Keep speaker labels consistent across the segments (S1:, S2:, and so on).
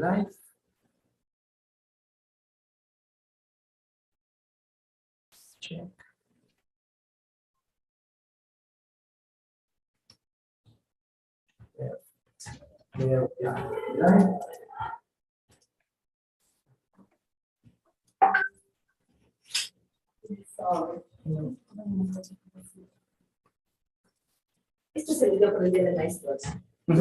S1: live. Check. There we are. Live.
S2: Esto se video por el día de maestros. Esto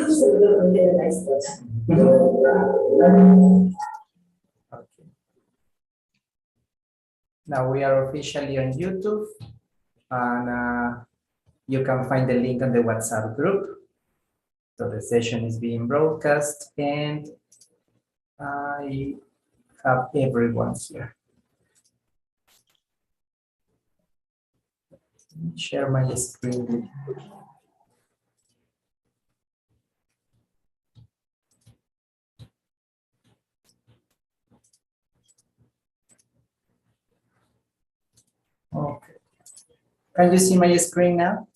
S2: se video por el día de maestros.
S1: Okay. Now we are officially on YouTube, and you can find the link on the WhatsApp group. So the session is being broadcast, and I have everyone here. Share my screen with you. Okay. Can you see my screen now?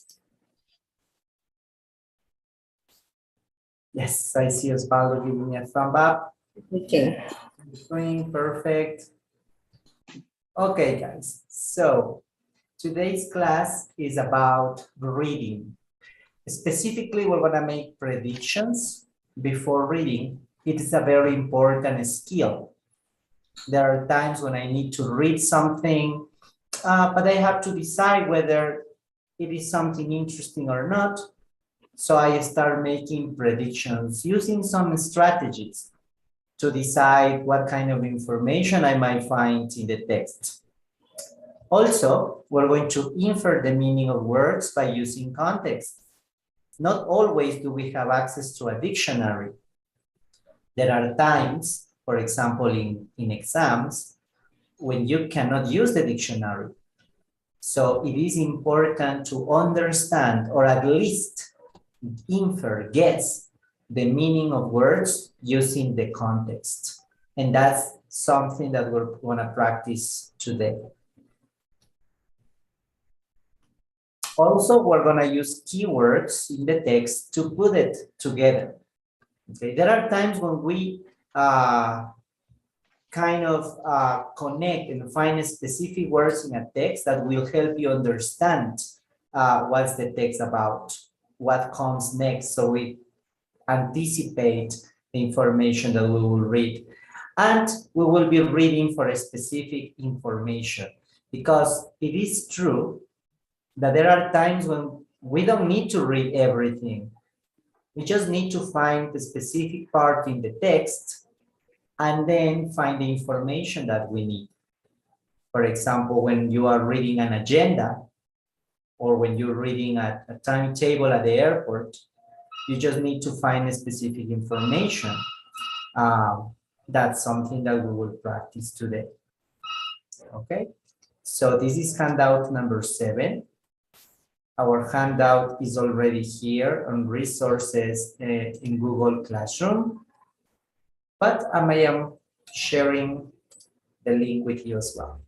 S1: Yes, I see Osvaldo giving me a thumb up.
S2: Okay.
S1: Screen, perfect. Okay, guys. So today's class is about reading. Specifically, we're going to make predictions before reading. It is a very important skill. There are times when I need to read something, but I have to decide whether it is something interesting or not. So I start making predictions using some strategies to decide what kind of information I might find in the text. Also, we're going to infer the meaning of words by using context. Not always do we have access to a dictionary. There are times, for example, in exams, when you cannot use the dictionary. So it is important to understand, or at least infer, guess, the meaning of words using the context. And that's something that we're going to practice today. Also, we're going to use keywords in the text to put it together. Okay, there are times when we connect and find specific words in a text that will help you understand what's the text about, what comes next, so we anticipate the information that we will read. And we will be reading for a specific information, because it is true that there are times when we don't need to read everything. We just need to find the specific part in the text and then find the information that we need. For example, when you are reading an agenda, or when you're reading a timetable at the airport, you just need to find a specific information. That's something that we will practice today. Okay, so this is handout number 7. Our handout is already here on resources in Google Classroom, but I am sharing the link with you as well.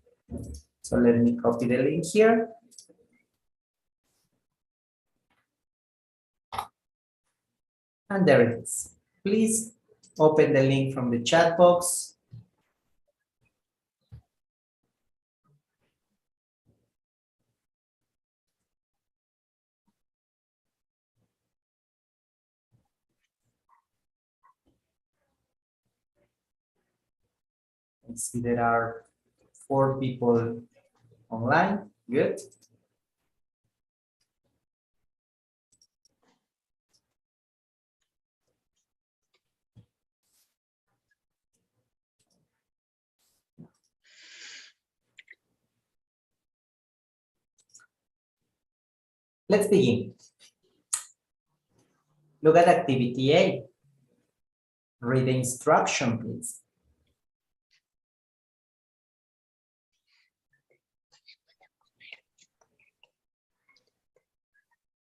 S1: So let me copy the link here. And there it is. Please open the link from the chat box. I see there are 4 people online. Good. Let's begin. Look at activity A. Read the instruction, please.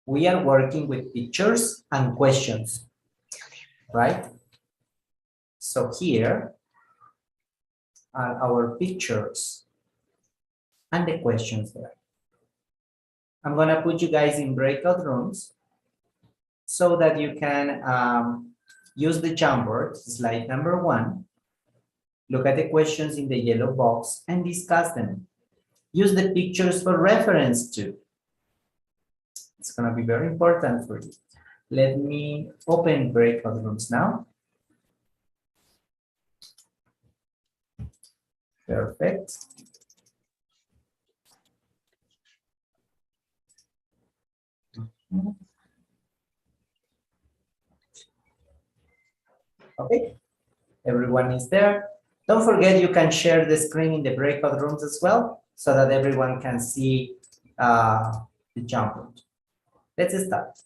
S1: We are working with pictures and questions, right? So here, are our pictures and the questions there. I'm gonna put you guys in breakout rooms so that you can use the Jamboard, slide number 1, look at the questions in the yellow box and discuss them. Use the pictures for reference too. It's gonna be very important for you. Let me open breakout rooms now. Perfect. Okay, everyone is there. Don't forget you can share the screen in the breakout rooms as well so that everyone can see the Jamboard. Let's start.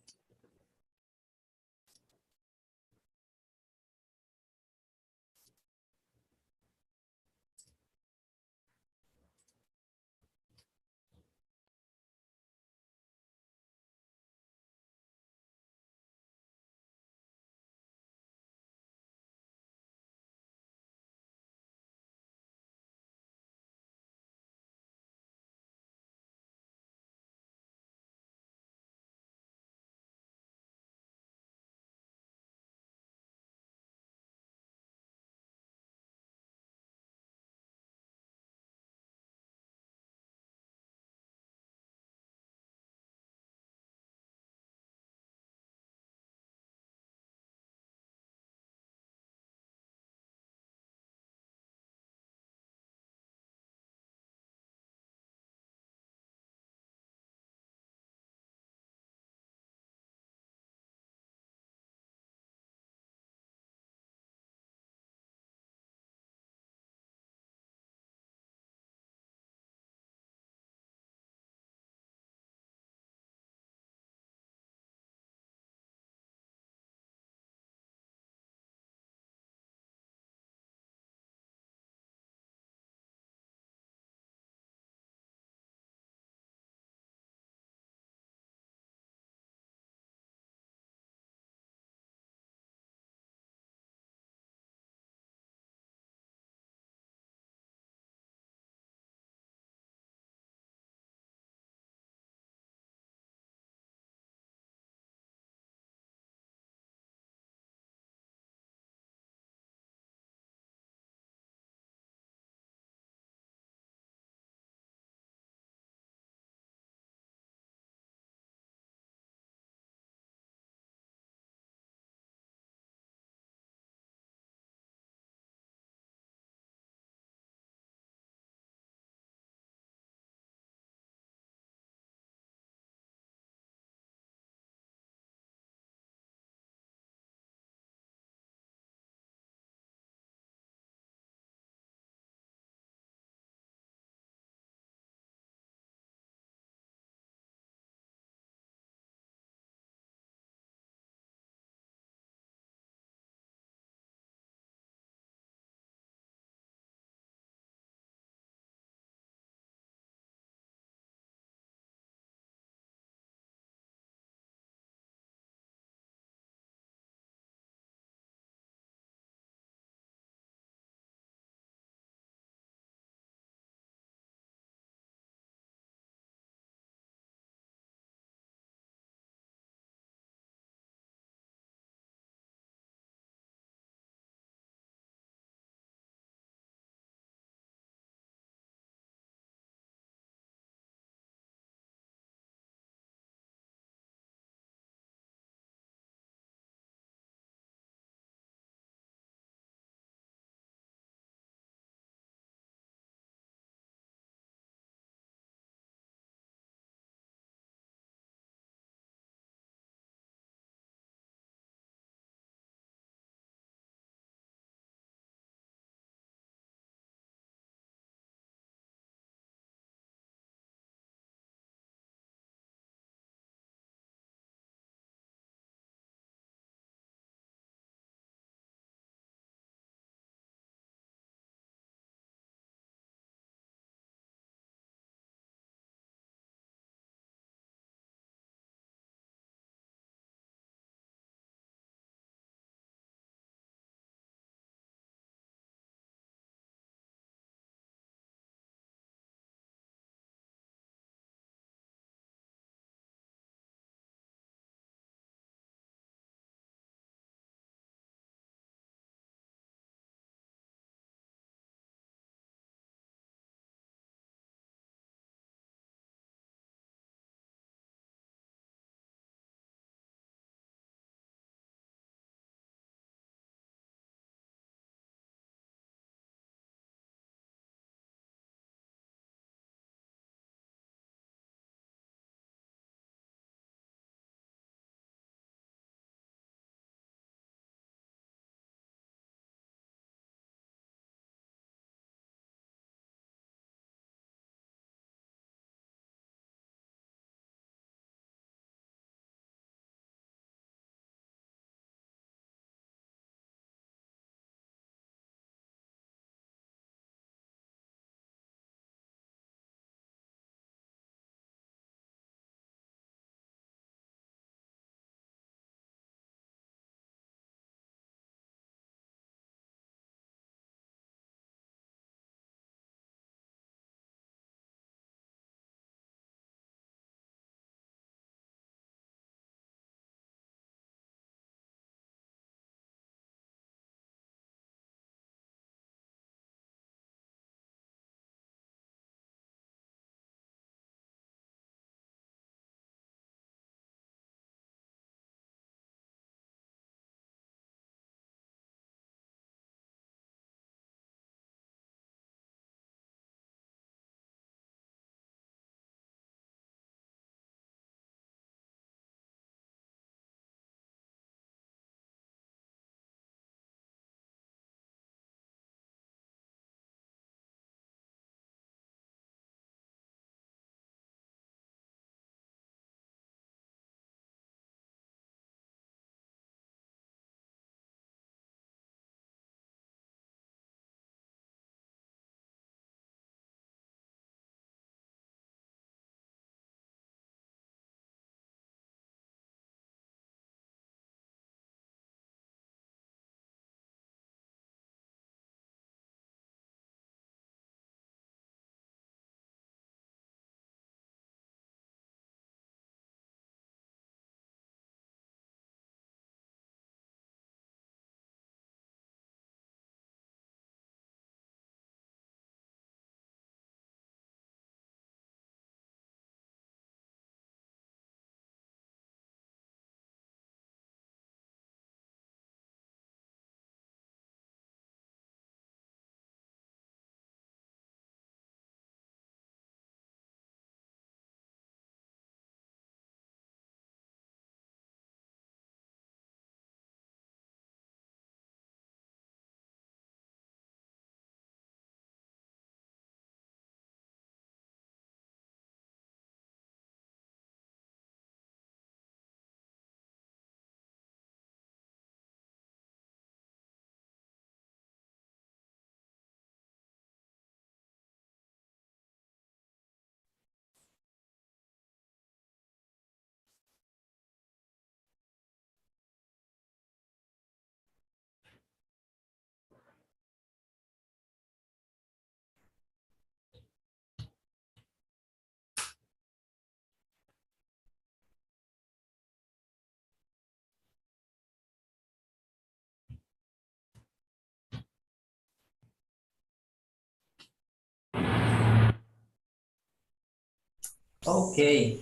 S1: Okay.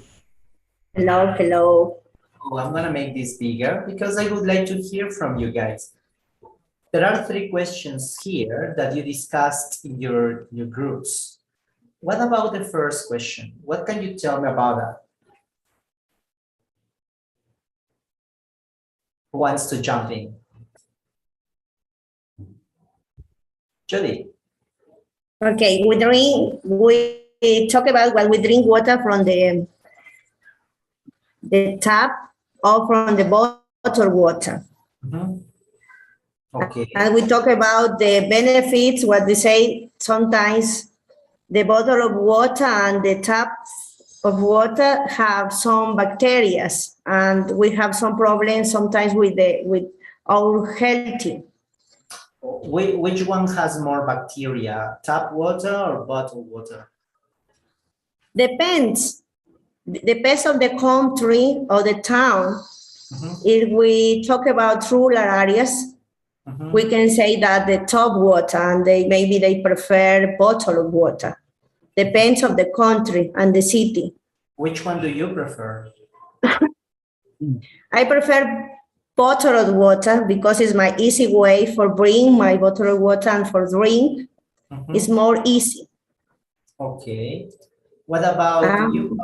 S2: Hello, hello.
S1: Oh, I'm gonna make this bigger because I would like to hear from you guys. There are 3 questions here that you discussed in your groups. What about the first question? What can you tell me about that? Who wants to jump in? Judy.
S2: Okay, we talk about when we drink water from the tap or from the bottled water.
S1: Mhm. Okay.
S2: And we talk about the benefits, what we say sometimes the bottle of water and the tap of water have some bacteria and we have some problems sometimes with our healthy.
S1: Which one has more bacteria, tap water or bottled water?
S2: Depends. Depends on the country or the town.
S1: Mhm.
S2: If we talk about rural areas,
S1: Mhm.
S2: we can say that the tap water and maybe they prefer bottled water. Depends of the country and the city.
S1: Which one do you prefer?
S2: I prefer bottled water because it's my easy way for bring my bottled water and for drink.
S1: Mhm.
S2: It's more easy.
S1: Okay. What about you?
S2: Um,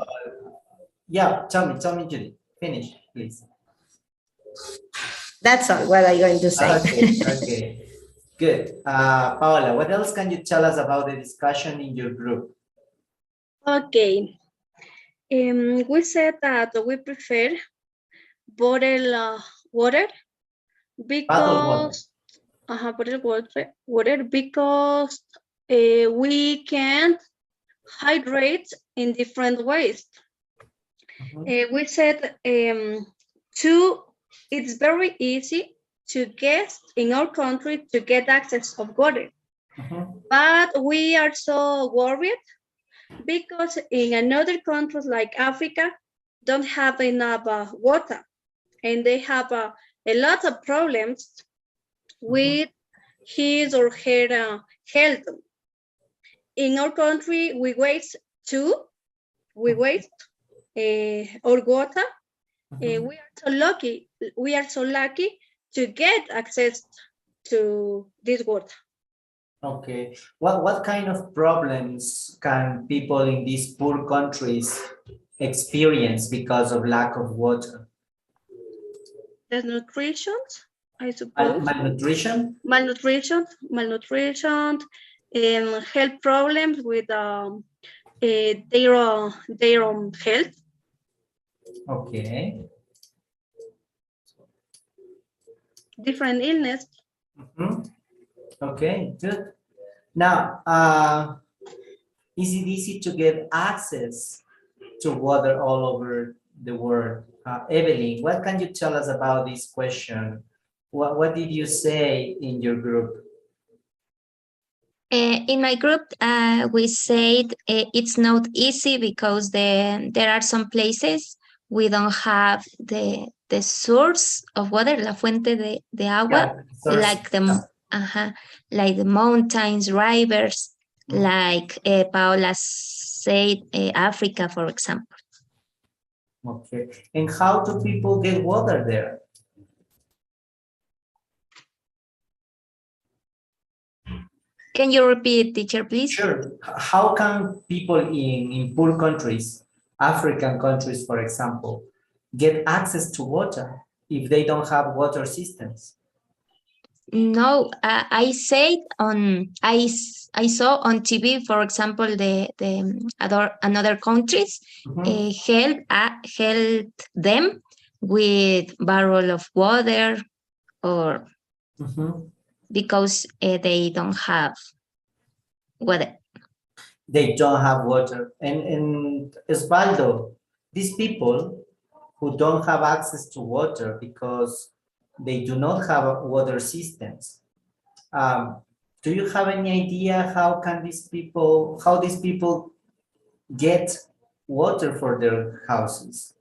S1: Yeah, tell me, Judy. Finish, please.
S2: that's all what I'm going to say.
S1: Okay, okay. Good. Paola, what else can you tell us about the discussion in your group?
S3: Okay. We said that we prefer bottled water
S1: Bottled water.
S3: because bottled water because we can hydrate in different ways.
S1: Mhm.
S3: We said it's very easy to get in our country to get access of water,
S1: Mhm.
S3: but we are so worried because in another countries like Africa don't have enough water and they have a lot of problems with his or her health. In our country, we waste our water.
S1: Mhm.
S3: We are so lucky. We are so lucky to get access to this water.
S1: Okay. What kind of problems can people in these poor countries experience because of lack of water?
S3: There's nutrition, I suppose.
S1: Malnutrition?
S3: Malnutrition, and health problems with their own health.
S1: Okay.
S3: Different illness.
S1: Mhm. Okay, good. Now, is it easy to get access to water all over the world? Evelyn, what can you tell us about this question? What did you say in your group?
S4: In my group, we said it's not easy because there are some places we don't have the source of water, la fuente de agua,
S1: Yeah, source.
S4: like like the mountains, rivers, like Paola said, Africa, for example.
S1: Okay, and how do people get water there?
S4: Can you repeat, teacher, please?
S1: Sure. How can people in poor countries, African countries, for example, get access to water if they don't have water systems?
S4: No, I said I saw on TV, for example, the another countries help them with barrel of water or because they don't have water.
S1: They don't have water. And Osvaldo, these people who don't have access to water because they do not have water systems, do you have any idea how these people get water for their houses?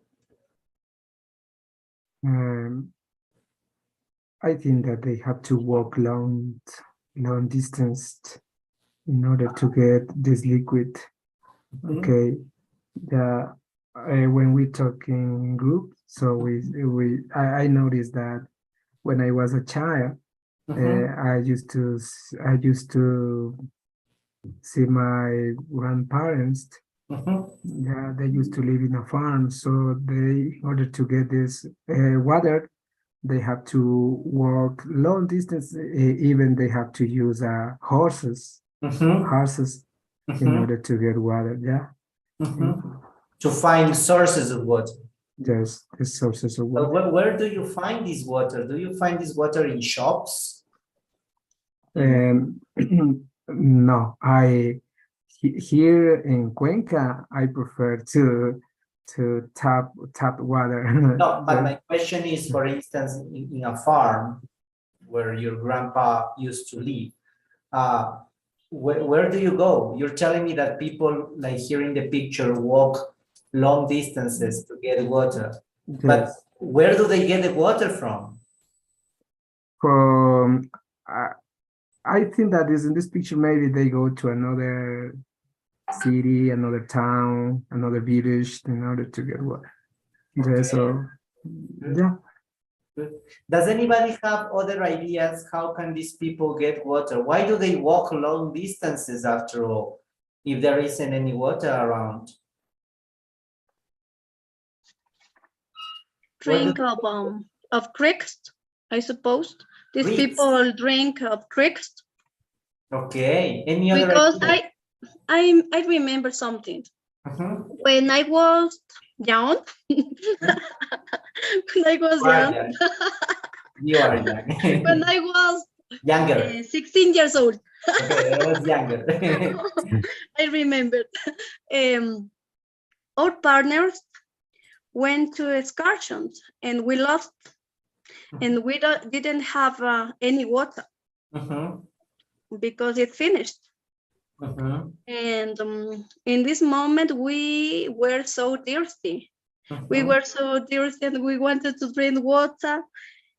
S5: I think that they have to walk long distance in order to get this liquid. Okay, Yeah, when we talk in group, so I noticed that when I was a child,
S1: Mhm,
S5: I used to see my grandparents.
S1: mhm,
S5: Yeah, they used to live in a farm, so they, in order to get this water, they have to walk long distance. Even they have to use
S1: mhm,
S5: horses in
S1: mhm,
S5: order to get water. Yeah,
S1: mhm. To find sources of water.
S5: just the sources of
S1: But
S5: water.
S1: where do you find this water? Do you find this water in shops? In
S5: And no, here in Cuenca, I prefer to tap water.
S1: No, but my question is, for instance, in a farm where your grandpa used to live, uh, where do you go? You're telling me that people, like here in the picture, walk long distances to get water. But
S5: Yes,
S1: where do they get the water from?
S5: from I think that is in this picture. Maybe they go to another city, another town, another village in order to get water. Yeah,
S1: Okay,
S5: so
S1: good,
S5: yeah.
S1: good. Does anybody have other ideas? How can these people get water? Why do they walk long distances after all, if there isn't any water around? Where do
S3: Drink of creeks, I suppose. These
S1: creeks?
S3: people drink of creeks
S1: Okay, any other
S3: because
S1: idea?
S3: I remember something.
S1: Mhm.
S3: When I was young,
S1: Mhm.
S3: when I was
S1: You are
S3: young,
S1: young. You are
S3: when
S1: young.
S3: I was
S1: Younger.
S3: 16 years old,
S1: Okay, I was younger.
S3: I remembered. Um, our partners went to excursions and we lost, and we didn't have any water
S1: Mhm,
S3: because it finished.
S1: mhm,
S3: And in this moment, we were so thirsty. We
S1: mhm.
S3: were so thirsty and we wanted to drink water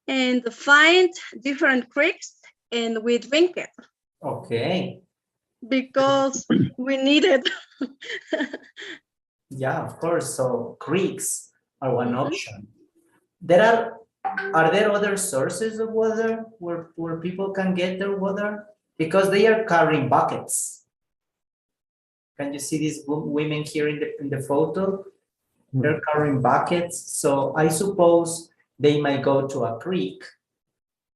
S3: and find different creeks and we drink it
S1: Okay,
S3: because we needed.
S1: yeah, of course. So creeks are one
S3: Mhm.
S1: option. There are there other sources of water where people can get their water? Because they are carrying buckets. Can you see these women here in the photo? They're carrying buckets. So I suppose they might go to a creek.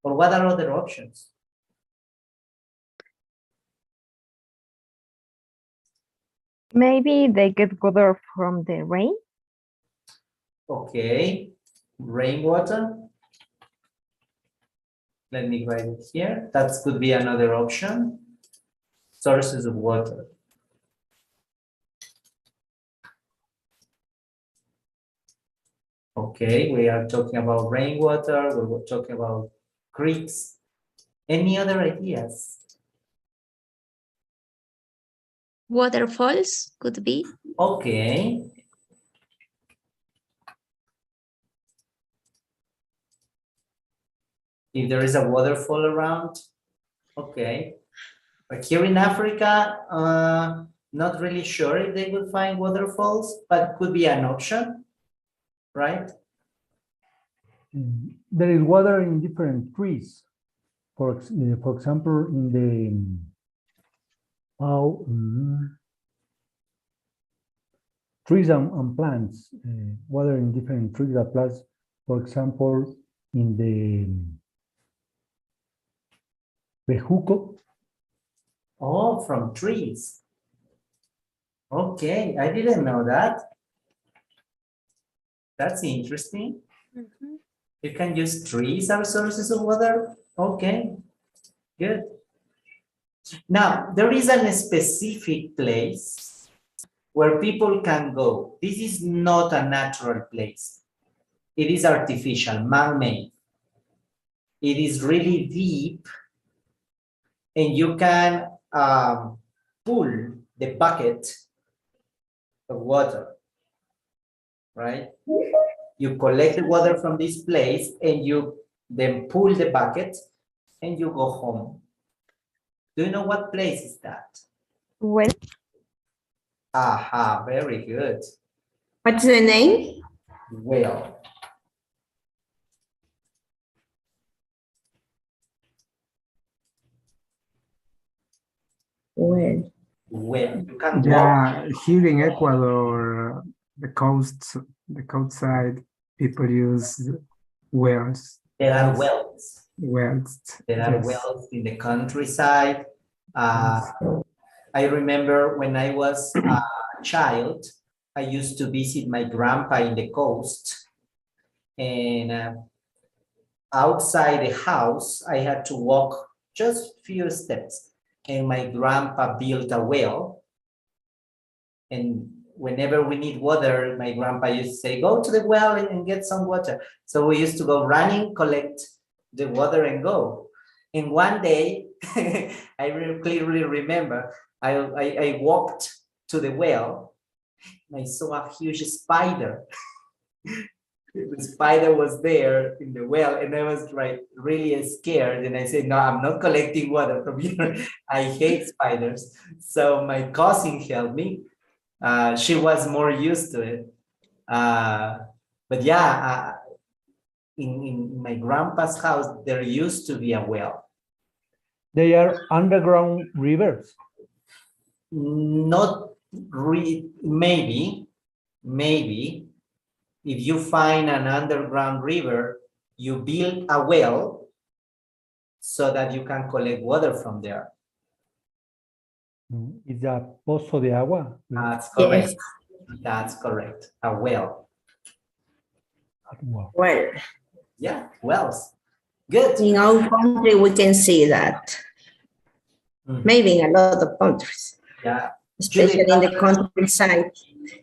S1: Or what are other options?
S6: Maybe they get water from the rain.
S1: Okay, rainwater. Let me write it here. That could be another option. Sources of water. Okay, we are talking about rainwater. We're talking about creeks. Any other ideas?
S4: Waterfalls could be.
S1: Okay. If there is a waterfall around, okay. But here in Africa, not really sure if they would find waterfalls, but could be an option, right?
S7: There is water in different trees. For example, in the trees and plants, water in different trees and plants. For example, in the bejuco.
S1: Oh, from trees. Okay, I didn't know that. That's interesting.
S3: Mhm.
S1: You can use trees as sources of water. Okay, good. Now, there is a specific place where people can go. This is not a natural place. It is artificial, man-made. It is really deep, and you can pull the bucket of water, right? You collect the water from this place and you then pull the bucket and you go home. Do you know what place is that?
S6: Well,
S1: Aha, very good.
S2: What's the name?
S1: Well,
S2: Well,
S1: you can walk.
S5: Yeah, here in Ecuador, the coast side, people use wells.
S1: There are
S5: Yes,
S1: wells.
S5: wells.
S1: There are
S5: Yes.
S1: wells in the countryside.
S5: Yes.
S1: I remember when I was a child, I used to visit my grandpa in the coast, and outside the house, I had to walk just few steps, and my grandpa built a well. And whenever we need water, my grandpa used to say, go to the well and get some water. So we used to go running, collect the water and go. And one day, I really clearly remember, I walked to the well, and I saw a huge spider. The spider was there in the well, and I was like really scared. And I said, no, I'm not collecting water from here. I hate spiders. So my cousin helped me. She was more used to it. But yeah, in my grandpa's house, there used to be a well.
S7: They are underground rivers.
S1: Not maybe if you find an underground river, you build a well so that you can collect water from there.
S7: It's a pozo de agua.
S1: That's correct.
S2: yes,
S1: That's correct. A well.
S7: Wow.
S2: well,
S1: Yeah, wells. Good.
S2: in our country, we can see that.
S1: Mhm.
S2: Maybe in a lot of countries,
S1: Yeah,
S2: especially in the countryside.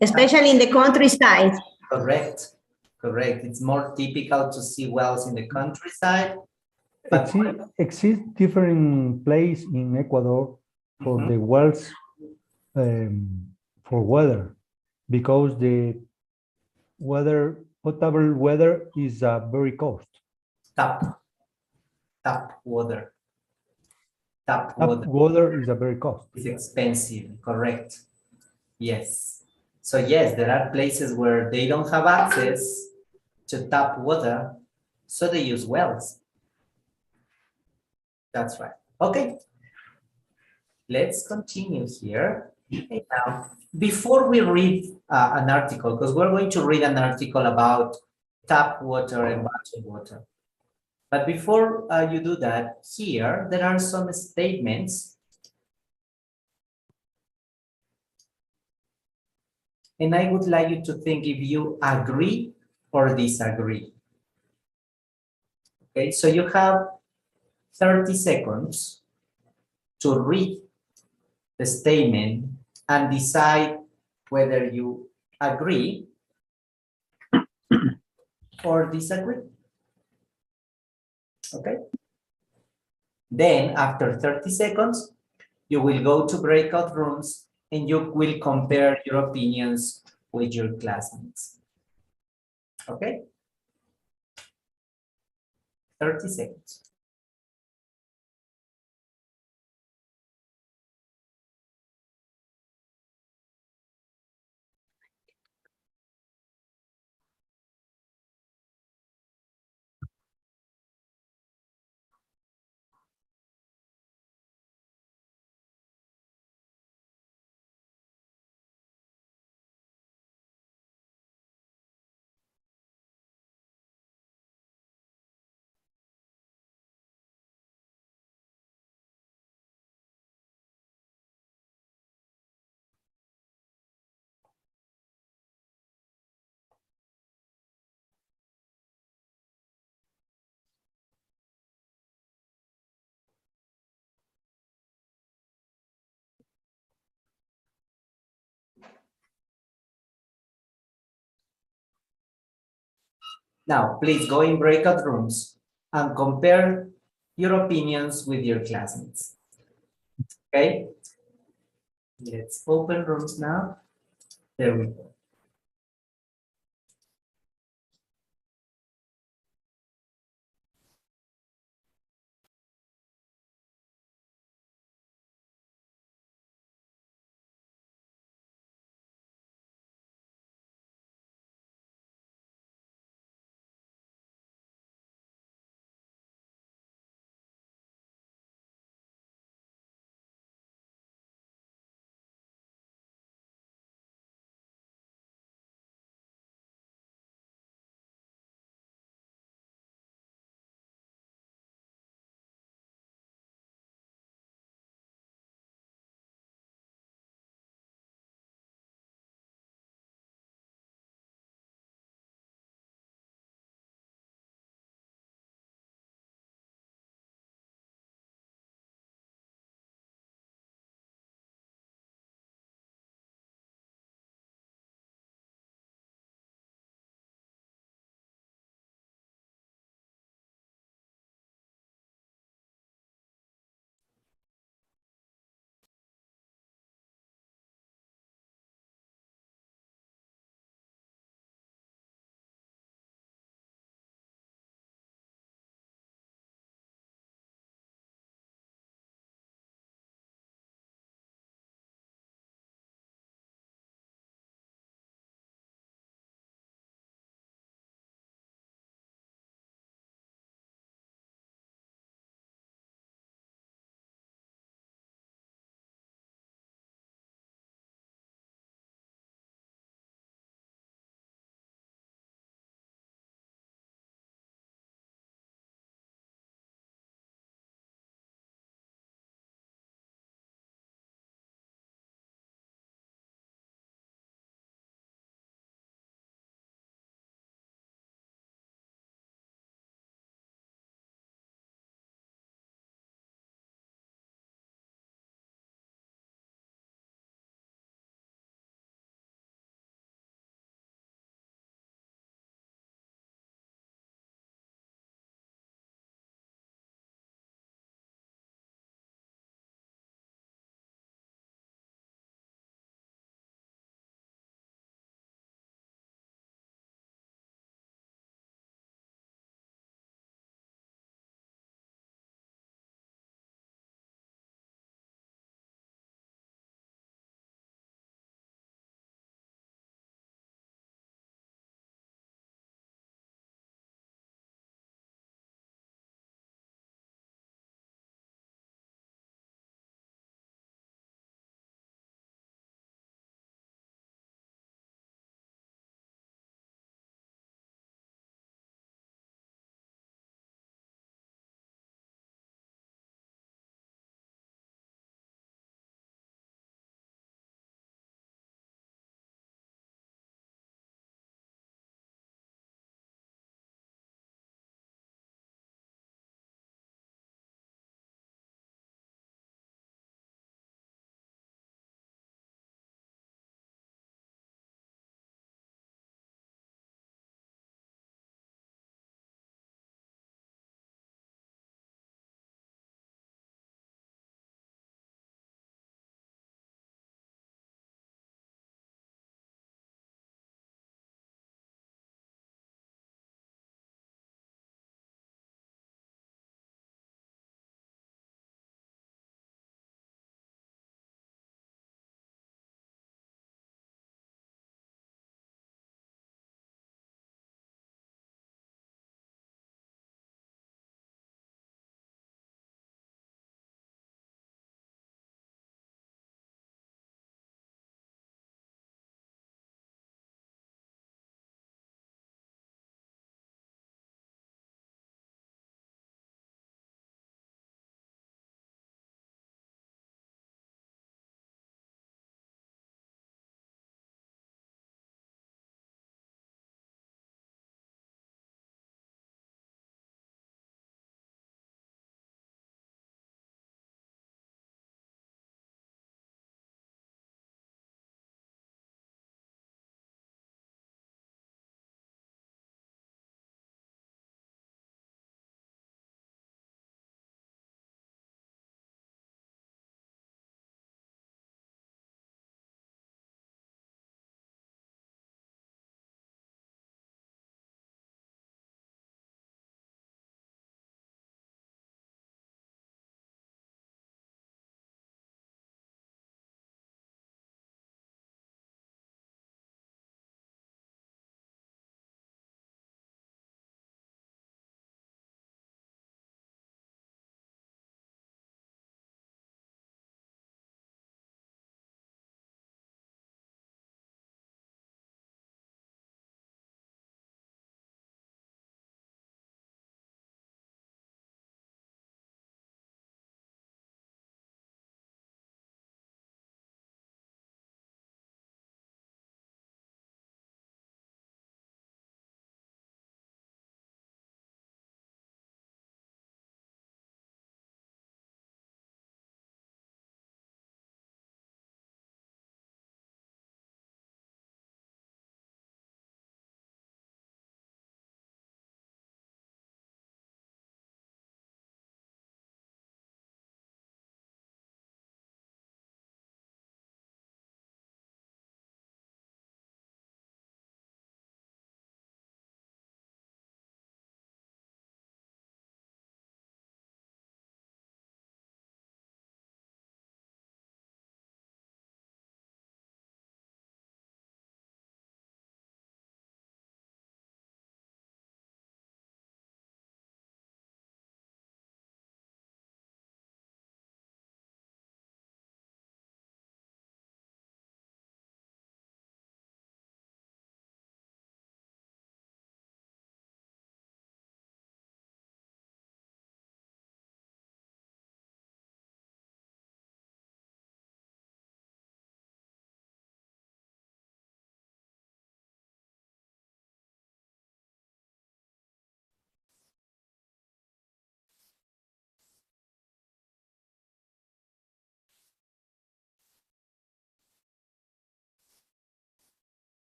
S2: Especially in the countryside.
S1: correct. Correct. It's more typical to see wells in the countryside. But
S7: Exist different place in Ecuador for
S1: Mhm.
S7: the wells for weather, because the potable weather is very cost.
S1: tap water. Tap
S7: Tap
S1: water
S7: water is a very cost.
S1: is expensive, correct? Yes. So yes, there are places where they don't have access to tap water, so they use wells. That's right. Okay. Let's continue here. Okay, now, before we read an article, because we're going to read an article about tap water and bottled water. But before you do that, here, there are some statements. And I would like you to think if you agree or disagree. Okay, so you have 30 seconds to read the statement and decide whether you agree or disagree. Okay. Then after 30 seconds, you will go to breakout rooms and you will compare your opinions with your classmates. Okay. 30 seconds. Now, please go in breakout rooms and compare your opinions with your classmates. Okay? Let's open rooms now. There we go.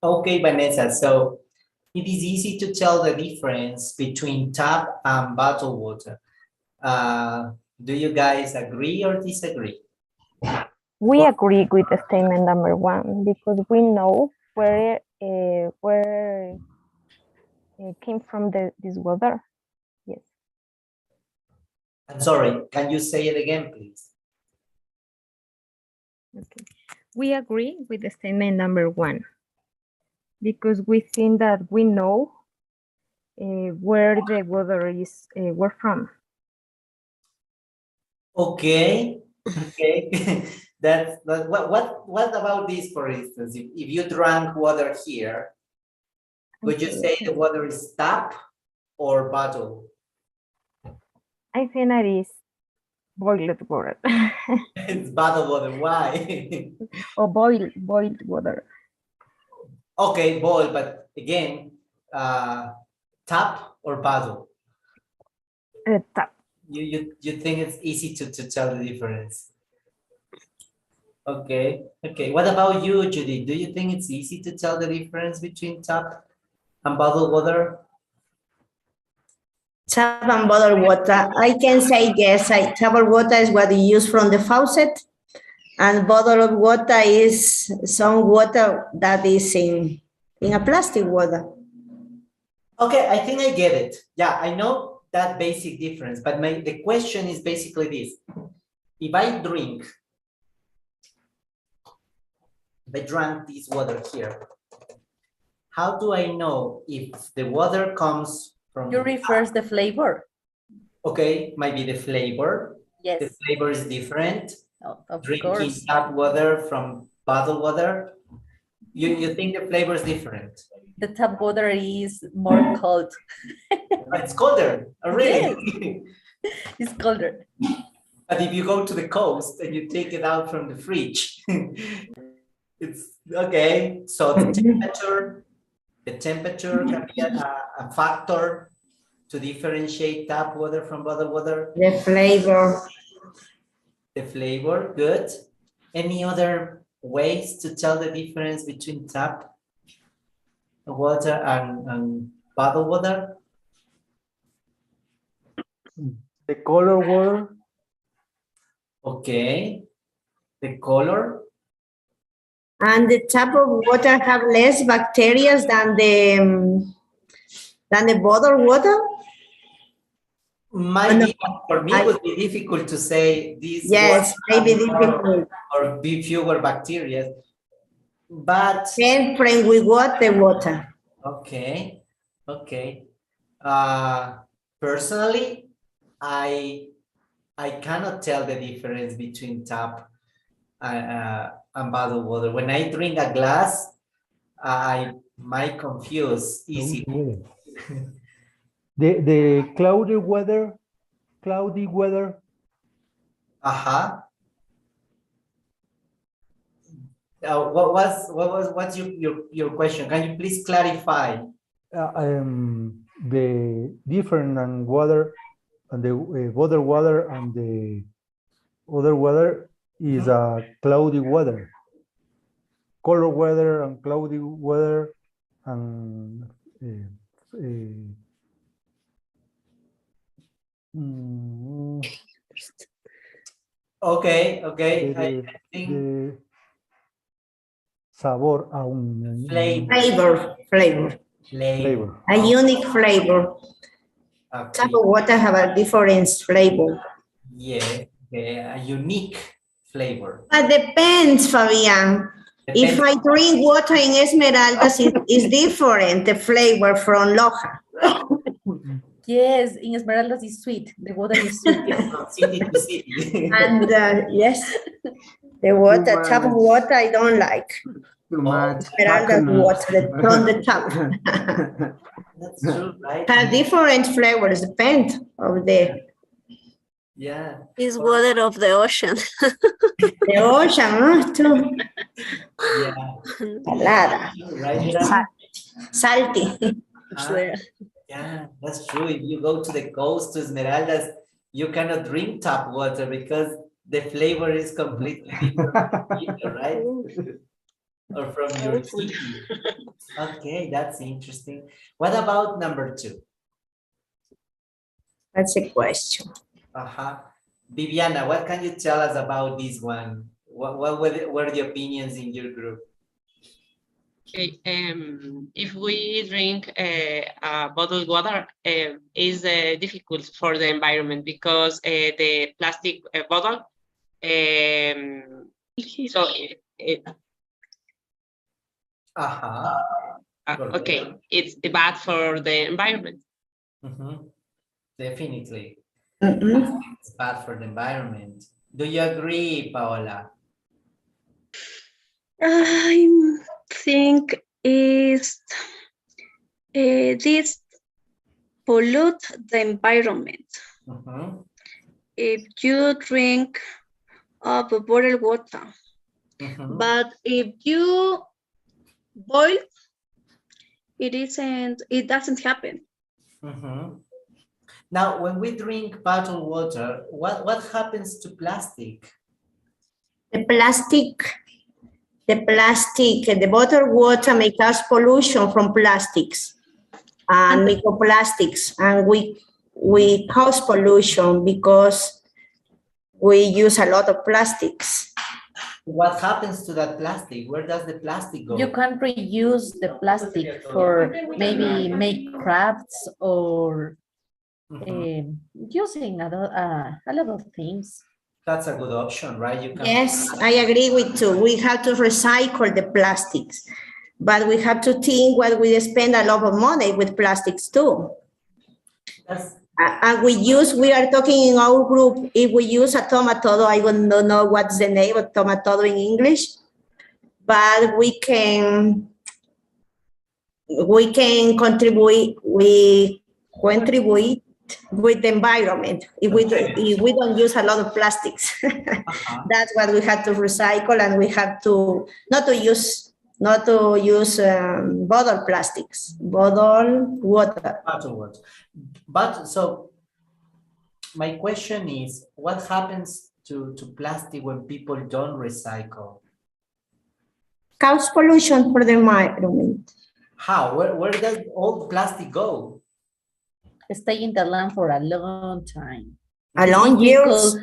S1: Okay, Vanessa, so it is easy to tell the difference between tap and bottled water. Do you guys agree or disagree?
S6: We agree with the statement number one because we know where came from this water. Yes.
S1: I'm sorry, can you say it again, please?
S6: Okay. We agree with the statement number one because we think that we know where the water is where from.
S1: Okay, okay. What about this, for instance? If you drank water here, would you say the water is tap or bottle?
S6: I think that is boiled water
S1: It's bottled water. Why?
S6: or boiled water.
S1: Okay, boil, but again, tap or bottle?
S6: Tap.
S1: You think it's easy to tell the difference? Okay, okay. What about you, Judy? Do you think it's easy to tell the difference between tap and bottled water?
S2: Tap and bottled water. I can say yes. Tap water is what you use from the faucet, and bottled water is some water that is in a plastic water.
S1: Okay, I think I get it. Yeah, I know that basic difference, but the question is basically this. If I drank this water here, how do I know if the water comes from
S8: You refers the flavor.
S1: Okay, might be the flavor.
S8: Yes,
S1: The flavor is different.
S8: of
S1: Drinking
S8: course.
S1: tap water from bottled water, you think the flavor is different?
S8: The tap water is more cold.
S1: It's colder, oh, really?
S8: It's colder.
S1: But if you go to the coast and you take it out from the fridge, it's okay. So the temperature can be a factor to differentiate tap water from bottled water.
S2: The flavor.
S1: The flavor, good. Any other ways to tell the difference between tap water and bottled water?
S7: The color water,
S1: Okay. The color.
S2: And the tap of water have less bacteria than the bottled water.
S1: Might be, for me, it would be difficult to say this.
S2: Yes, maybe
S1: more
S2: difficult.
S1: or be fewer bacteria. But
S2: Then friend with what the water.
S1: okay, okay. Personally, I cannot tell the difference between tap and bottled water. When I drink a glass, I might confuse easily.
S7: the cloudy weather,
S1: Uh-huh. What's your question? Can you please clarify?
S7: the different and water and the bottled water and the other weather is a cloudy weather. Color weather and cloudy weather and
S1: Okay, okay. I think
S7: the sabor a un
S2: Flavor.
S7: flavor.
S2: A unique flavor.
S1: Okay.
S2: Tap of water have a different flavor.
S1: Yeah, okay. A unique flavor.
S2: But depends, Fabian. If I drink water in Esmeraldas, it's different, the flavor from Loja.
S8: Yes, in Esmeraldas is sweet. The water is sweet.
S1: From city to city.
S2: And yes, the water, tap of water, I don't like.
S5: Too much.
S2: Esmeraldas water from the tap.
S1: That's true, right?
S2: Have different flavors, depend of the
S1: Yeah.
S9: It's water of the ocean.
S2: ocean, no? Too
S1: Yeah.
S2: salada,
S1: Right, Mira?
S2: salty.
S1: Yeah, that's true. If you go to the coast to Esmeraldas, you cannot drink tap water because the flavor is completely different, right? or from your city? Okay, that's interesting. What about number 2?
S2: That's a question.
S1: Viviana, what can you tell us about this one? What were the opinions in your group?
S10: Okay, if we drink bottled water, is difficult for the environment because the plastic bottle. So okay, it's bad for the environment.
S1: Definitely,
S2: Mm-mm.
S1: it's bad for the environment. Do you agree, Paola?
S3: I think is this pollute the environment. If you drink of bottled water, but if you boil, it doesn't happen.
S1: Now, when we drink bottled water, what happens to plastic?
S2: The bottled water may cause pollution from plastics and microplastics, and we cause pollution because we use a lot of plastics.
S1: What happens to that plastic? Where does the plastic go?
S8: You can reuse the plastic for maybe make crafts or using a lot of things.
S1: That's a good option, right? You can.
S2: Yes, I agree with you. We have to recycle the plastics, but we have to think what we spend a lot of money with plastics too. And we are talking in our group, if we use a tomato, I don't know what's the name of tomato in English, but we can contribute, with the environment if we don't use a lot of plastics. That's what we have to recycle, and we have to not to use bottle plastics, bottle water.
S1: But so my question is, what happens to plastic when people don't recycle?
S2: Cause pollution for the environment.
S1: How? Where does all the plastic go?
S8: Stay in the land for a long time.
S2: A long years.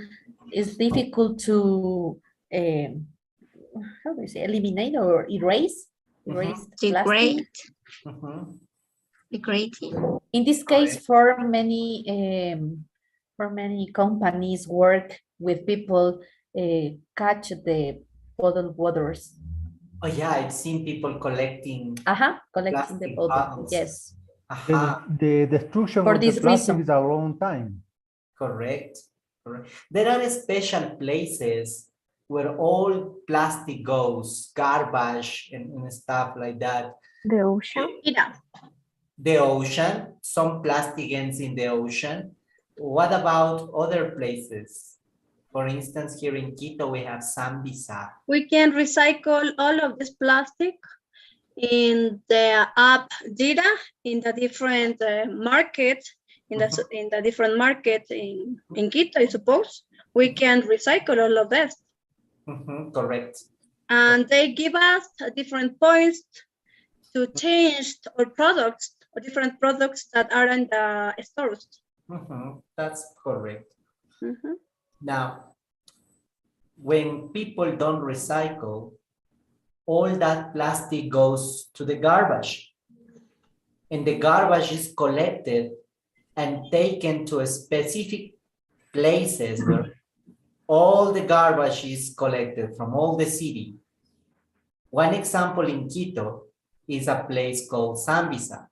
S8: It's difficult to how do you say, eliminate or erase
S4: Degrade.
S8: plastic.
S4: Degrading.
S8: In this case, for many companies work with people catch the bottled waters.
S1: Oh yeah, I've seen people collecting.
S8: Collecting the bottle.
S1: Bottles.
S8: Yes.
S7: The destruction
S8: For
S7: of the
S8: this
S7: plastic
S8: reason.
S7: is a long time.
S1: Correct. There are special places where all plastic goes, garbage and stuff like that.
S6: The ocean?
S1: The ocean, some plastic ends in the ocean. What about other places? For instance, here in Quito, we have Zambisa.
S3: We can recycle all of this plastic in the app data in the different markets, in the different markets in Quito, I suppose. We can recycle all of this.
S1: Correct.
S3: And they give us different points to change our products, or different products that are in the stores.
S1: That's correct. Now, when people don't recycle, all that plastic goes to the garbage. And the garbage is collected and taken to a specific places where all the garbage is collected from all the city. One example in Quito is a place called Zambisa.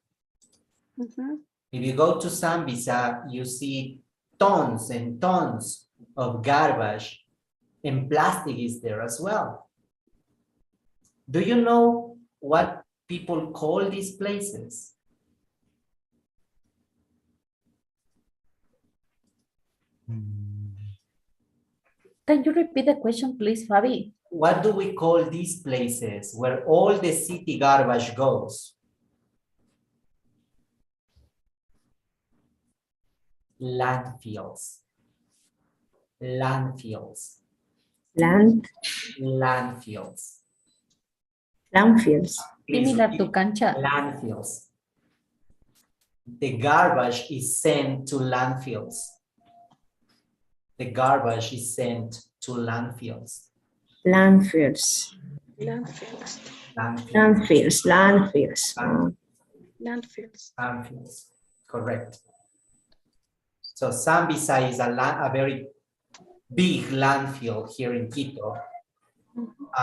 S1: If you go to Zambisa, you see tons and tons of garbage, and plastic is there as well. Do you know what people call these places?
S8: Can you repeat the question, please, Fabi?
S1: What do we call these places where all the city garbage goes? Landfills. Landfills.
S2: Landfills. Landfills.
S8: Similar to cancha.
S1: Landfills. The garbage is sent to landfills. The garbage is sent to landfills.
S2: Landfills.
S3: Landfills.
S1: Landfills.
S2: Landfills.
S3: Landfills.
S1: Landfills. Correct. So Sambisa is a very big landfill here in Quito.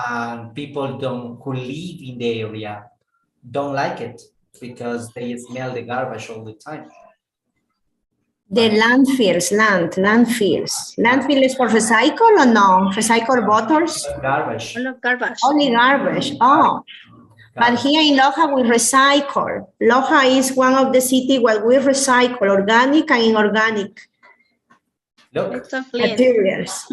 S1: And people who live in the area don't like it because they smell the garbage all the time.
S2: The landfills. Landfill is for recycle or no? Recycle bottles?
S1: Garbage.
S3: All of garbage.
S2: Only garbage. Oh. But here in Loja, we recycle. Loja is one of the city where we recycle organic and inorganic
S1: Look,
S3: It's so clean.
S2: materials.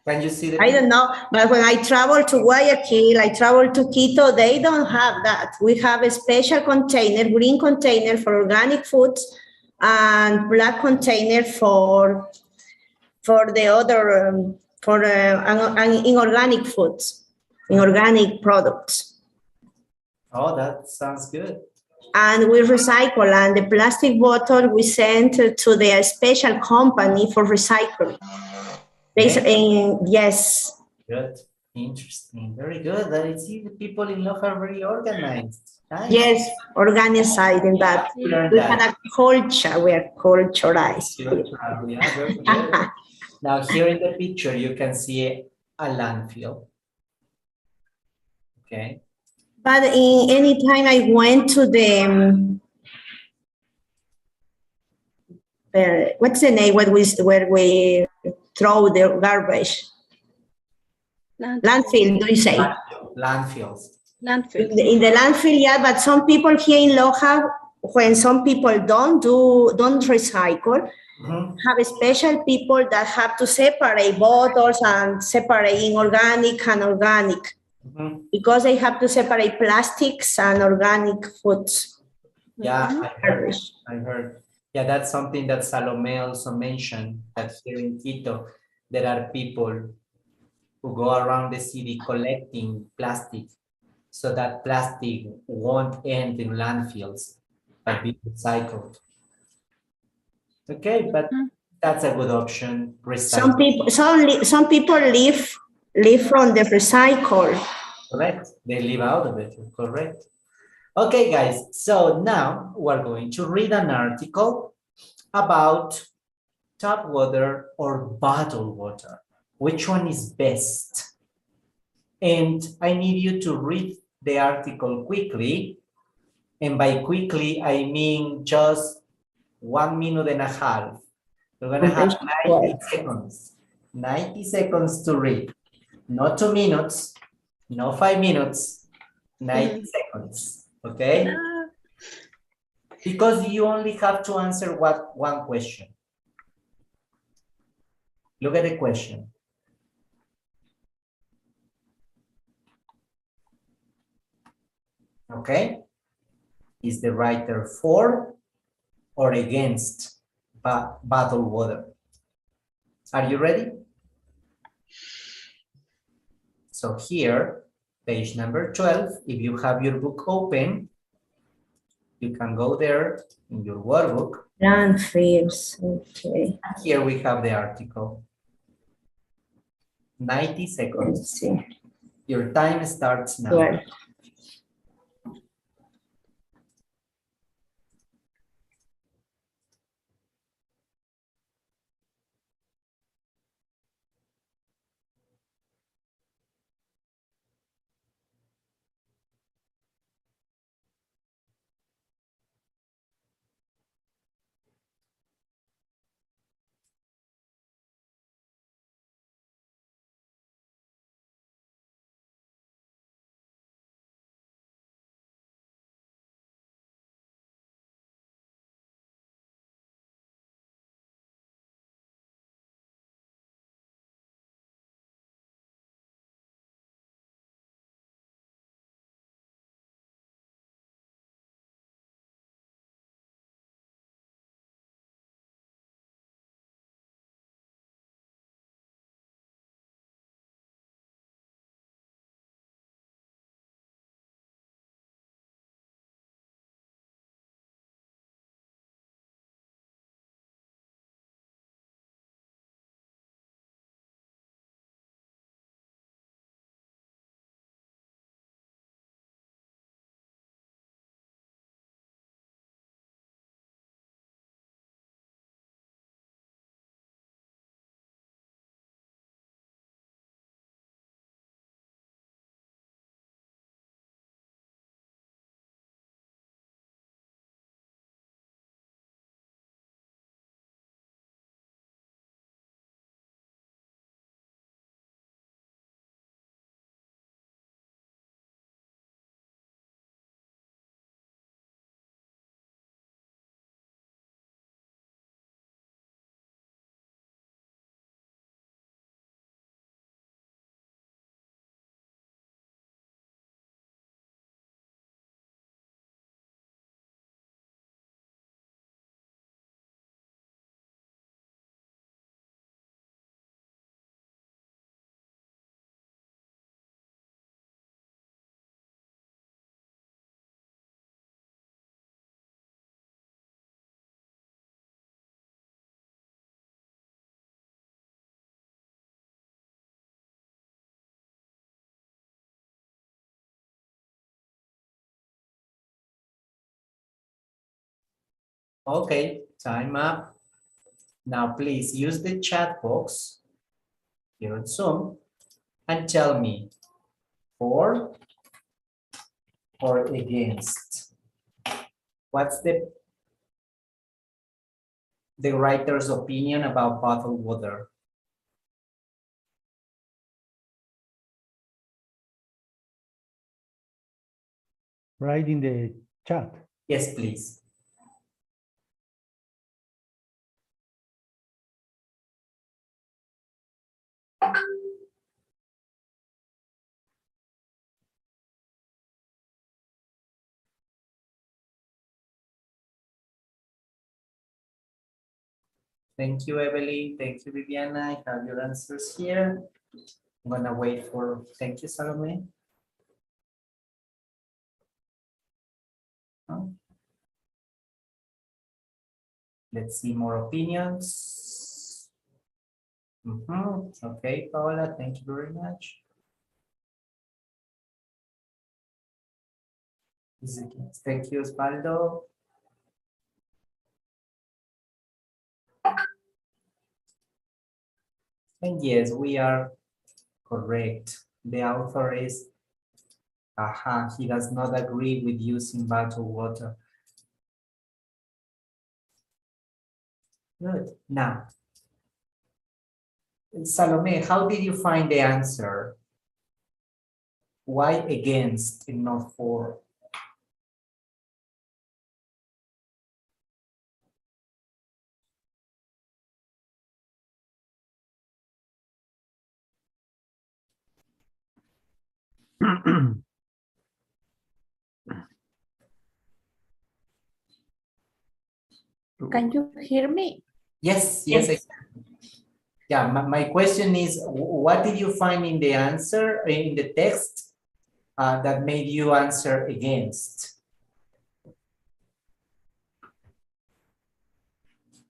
S1: can you see the
S2: I don't know, but when I travel to Guayaquil, I travel to Quito, they don't have that. We have a special container, green container for organic foods and black container for the other, inorganic foods, inorganic products.
S1: Oh, that sounds good.
S2: And we recycle, and the plastic bottle we send to the special company for recycling. Yes.
S1: Good. Interesting. Very good. I see the people in Loja are very organized. Nice.
S2: Yes, organized in that.
S1: You learned
S2: We
S1: that.
S2: had a culture, we are culturized.
S1: Yeah, very good. Now here in the picture, you can see a landfill. Okay.
S2: But in any time I went to the, what's the name where we throw the garbage? Landfill, do you say?
S1: Landfills.
S3: Landfills.
S2: In the landfill, yeah, but some people here in Loja, when some people don't recycle, have special people that have to separate bottles and separate inorganic and organic. Because they have to separate plastics and organic foods.
S1: Yeah, I heard. Yeah, that's something that Salome also mentioned, that here in Quito, there are people who go around the city collecting plastic, so that plastic won't end in landfills, but be recycled. Okay, but that's a good option.
S2: Some
S1: Recycle.
S2: some people live from the recycle.
S1: Correct. They live out of it. Correct. Okay, guys. So now we're going to read an article about tap water or bottled water. Which one is best? And I need you to read the article quickly. And by quickly, I mean just 1 minute and a half. You're going to have 90 seconds. 90 seconds to read. Not 2 minutes, no 5 minutes, 90 seconds. Okay? Because you only have to answer one question. Look at the question. Okay? Is the writer for or against bottled water? Are you ready? So here, page number 12, if you have your book open, you can go there in your workbook.
S2: Landfills, okay.
S1: Here we have the article. 90 seconds.
S2: Let's see.
S1: Your time starts now.
S2: Well,
S1: Okay, time up. Now, please use the chat box here on Zoom and tell me for or against. What's the writer's opinion about bottled water?
S7: Right in the chat.
S1: Yes, please. Thank you, Evelyn. Thank you, Viviana. I have your answers here. I'm gonna wait for, thank you, Salome. Let's see more opinions. Okay, Paola, thank you very much. Thank you, Osvaldo. And yes, we are correct. The author is, he does not agree with using bottled water. Good. Now, Salome, how did you find the answer? Why against and not for?
S8: Can you hear me?
S1: Yes, yes. Yeah, my question is, what did you find in the answer, in the text, that made you answer against?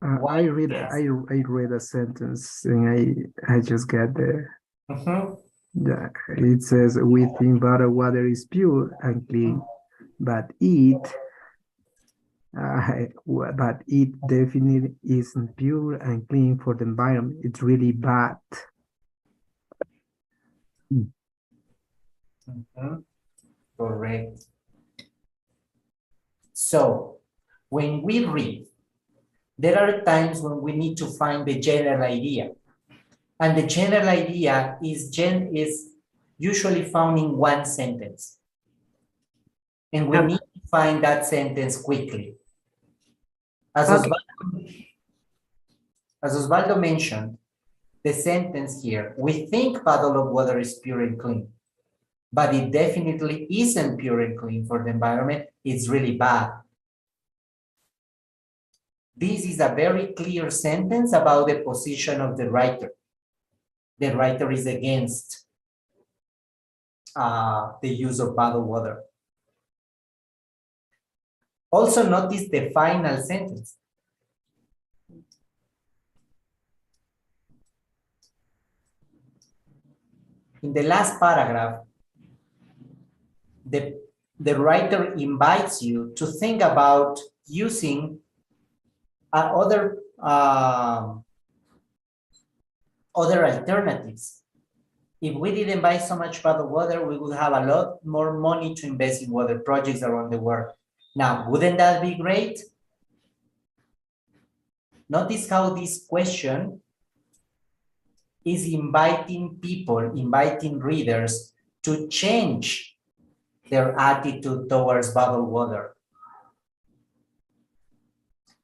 S5: I read a sentence and I just get there. Yeah, it says we think bottled water is pure and clean, but it definitely isn't pure and clean for the environment. It's really bad.
S1: Correct. So when we read, there are times when we need to find the general idea. And the general idea is usually found in one sentence. And we need to find that sentence quickly. As Osvaldo mentioned, the sentence here, we think bottle of water is pure and clean, but it definitely isn't pure and clean for the environment. It's really bad. This is a very clear sentence about the position of the writer. The writer is against the use of bottled water. Also notice the final sentence. In the last paragraph, the writer invites you to think about using other alternatives. If we didn't buy so much bottled water, we would have a lot more money to invest in water projects around the world. Now, wouldn't that be great? Notice how this question is inviting people, inviting readers to change their attitude towards bottled water.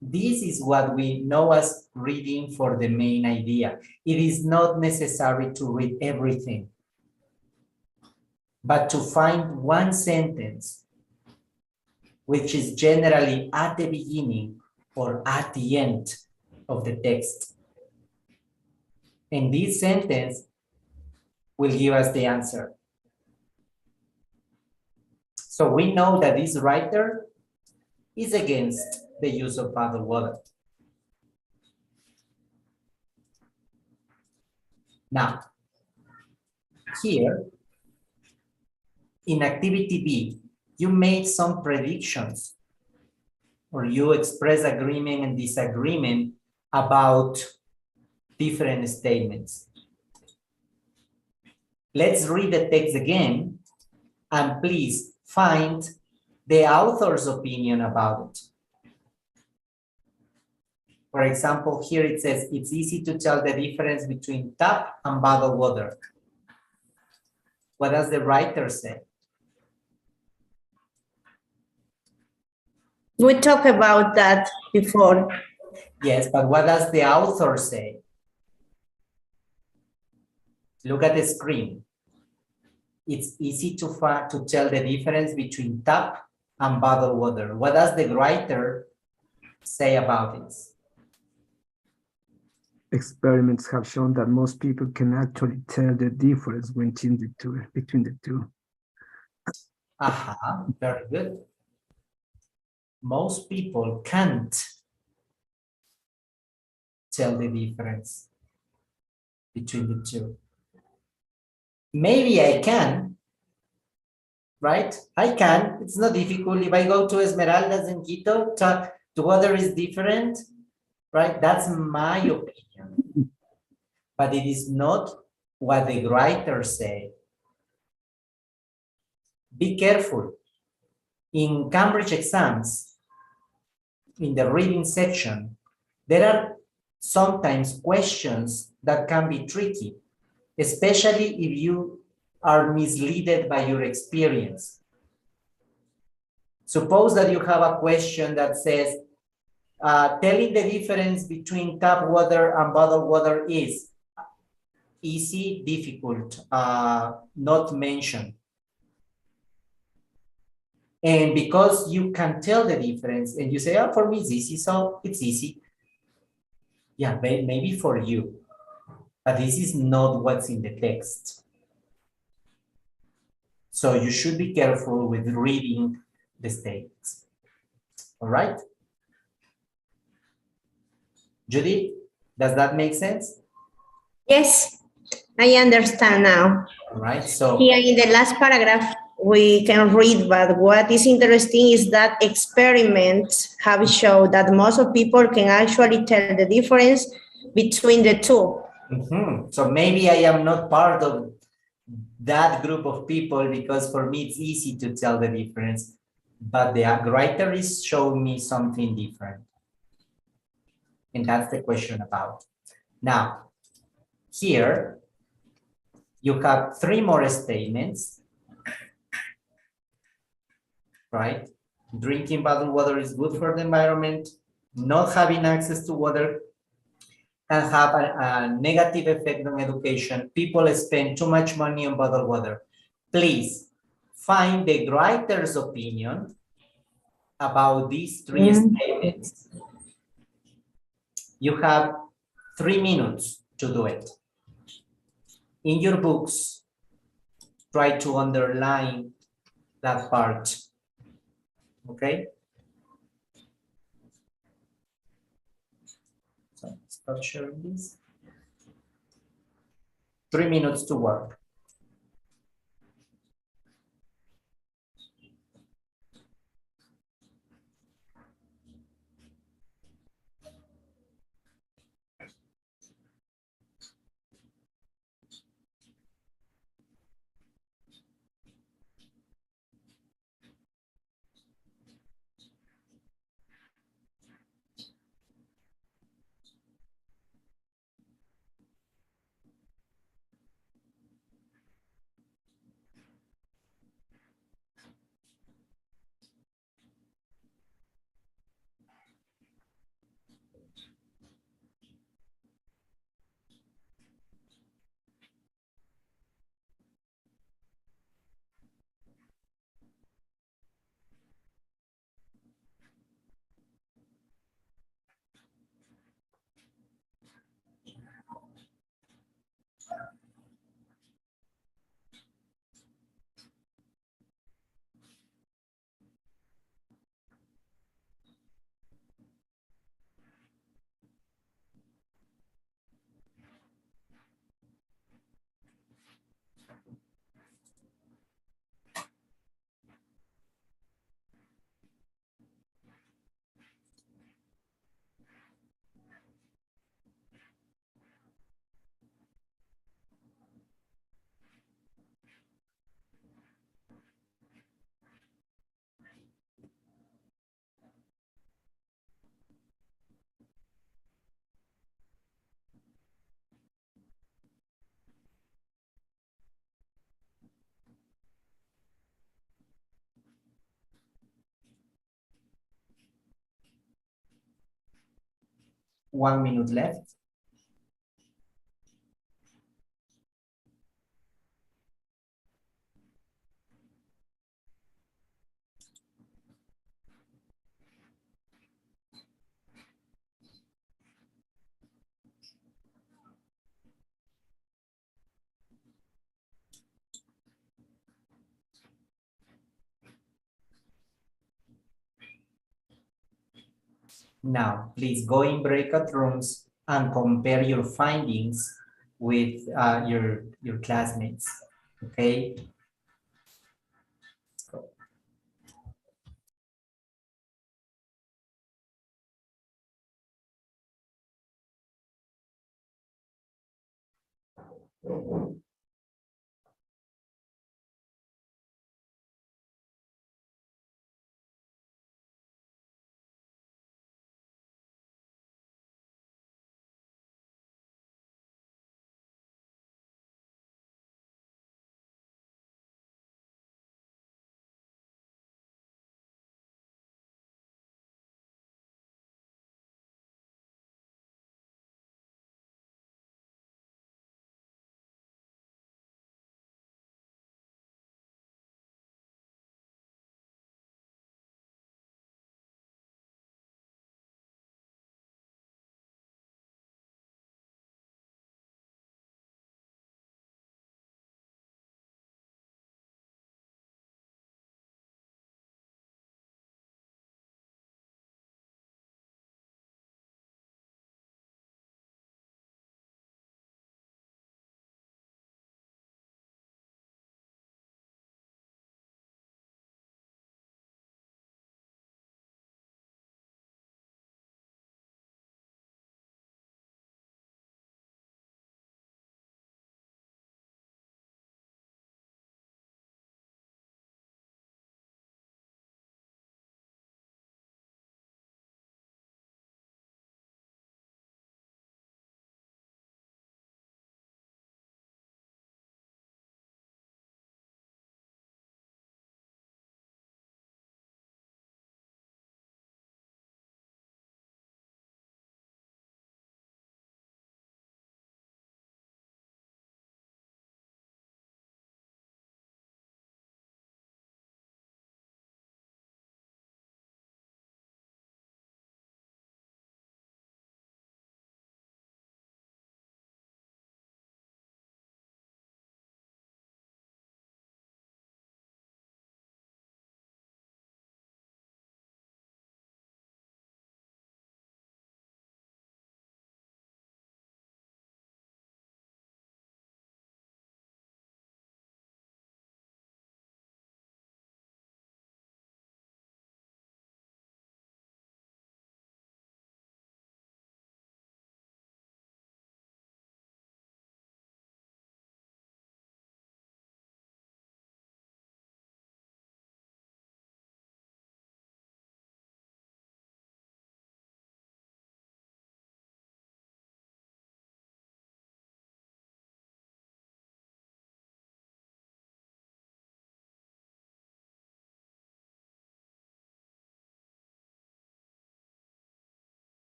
S1: This is what we know as reading for the main idea. It is not necessary to read everything, but to find one sentence, which is generally at the beginning or at the end of the text. And this sentence will give us the answer. So we know that this writer is against the use of bottled water. Now, here in activity B, you made some predictions or you express agreement and disagreement about different statements. Let's read the text again, and please find the author's opinion about it. For example, here it says, it's easy to tell the difference between tap and bottled water. What does the writer say?
S2: We talked about that before.
S1: Yes, but what does the author say? Look at the screen. It's easy to tell the difference between tap and bottled water. What does the writer say about it?
S5: Experiments have shown that most people can actually tell the difference between the two.
S1: Aha, very good. Most people can't tell the difference between the two. Maybe I can, right? I can. It's not difficult. If I go to Esmeralda's in Quito, the water is different, right? That's my opinion. But it is not what the writers say. Be careful. In Cambridge exams, in the reading section, there are sometimes questions that can be tricky, especially if you are misled by your experience. Suppose that you have a question that says, telling the difference between tap water and bottled water is easy, difficult, not mentioned. And because you can tell the difference and you say, oh, for me it's easy, so it's easy. Yeah, maybe for you, but this is not what's in the text. So you should be careful with reading the statements. All right? Judy, does that make sense?
S2: Yes, I understand now.
S1: All right, so
S2: Here in the last paragraph, we can read, but what is interesting is that experiments have shown that most of people can actually tell the difference between the two.
S1: So maybe I am not part of that group of people because for me it's easy to tell the difference, but the writer is showing me something different. And that's the question about. Now, here you have 3 more statements. Right? Drinking bottled water is good for the environment. Not having access to water can have a negative effect on education. People spend too much money on bottled water. Please find the writer's opinion about these 3 statements. You have 3 minutes to do it. In your books, try to underline that part. Okay. So stop sharing this. 3 minutes to work. 1 minute left. Now, please go in breakout rooms and compare your findings with your classmates, okay?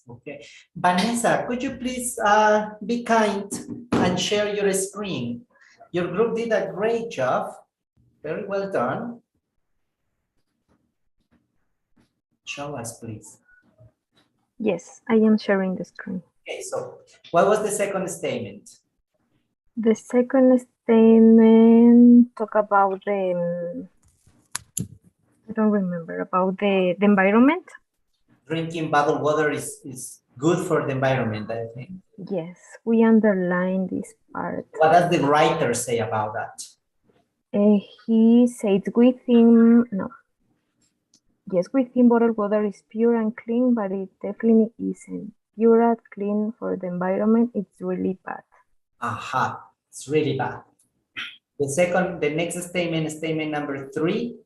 S1: Okay. Vanessa, could you please be kind and share your screen? Your group did a great job. Very well done. Show us, please.
S6: Yes, I am sharing the screen.
S1: Okay, so what was the second statement?
S6: The second statement talk about I don't remember, about the environment.
S1: Drinking bottled water is good for the environment, I think.
S6: Yes, we underline this part.
S1: What does the writer say about that?
S6: He said we think, no. Yes, we think bottled water is pure and clean, but it definitely isn't. Pure and clean for the environment, it's really bad.
S1: Aha, it's really bad. The next statement, statement number 3,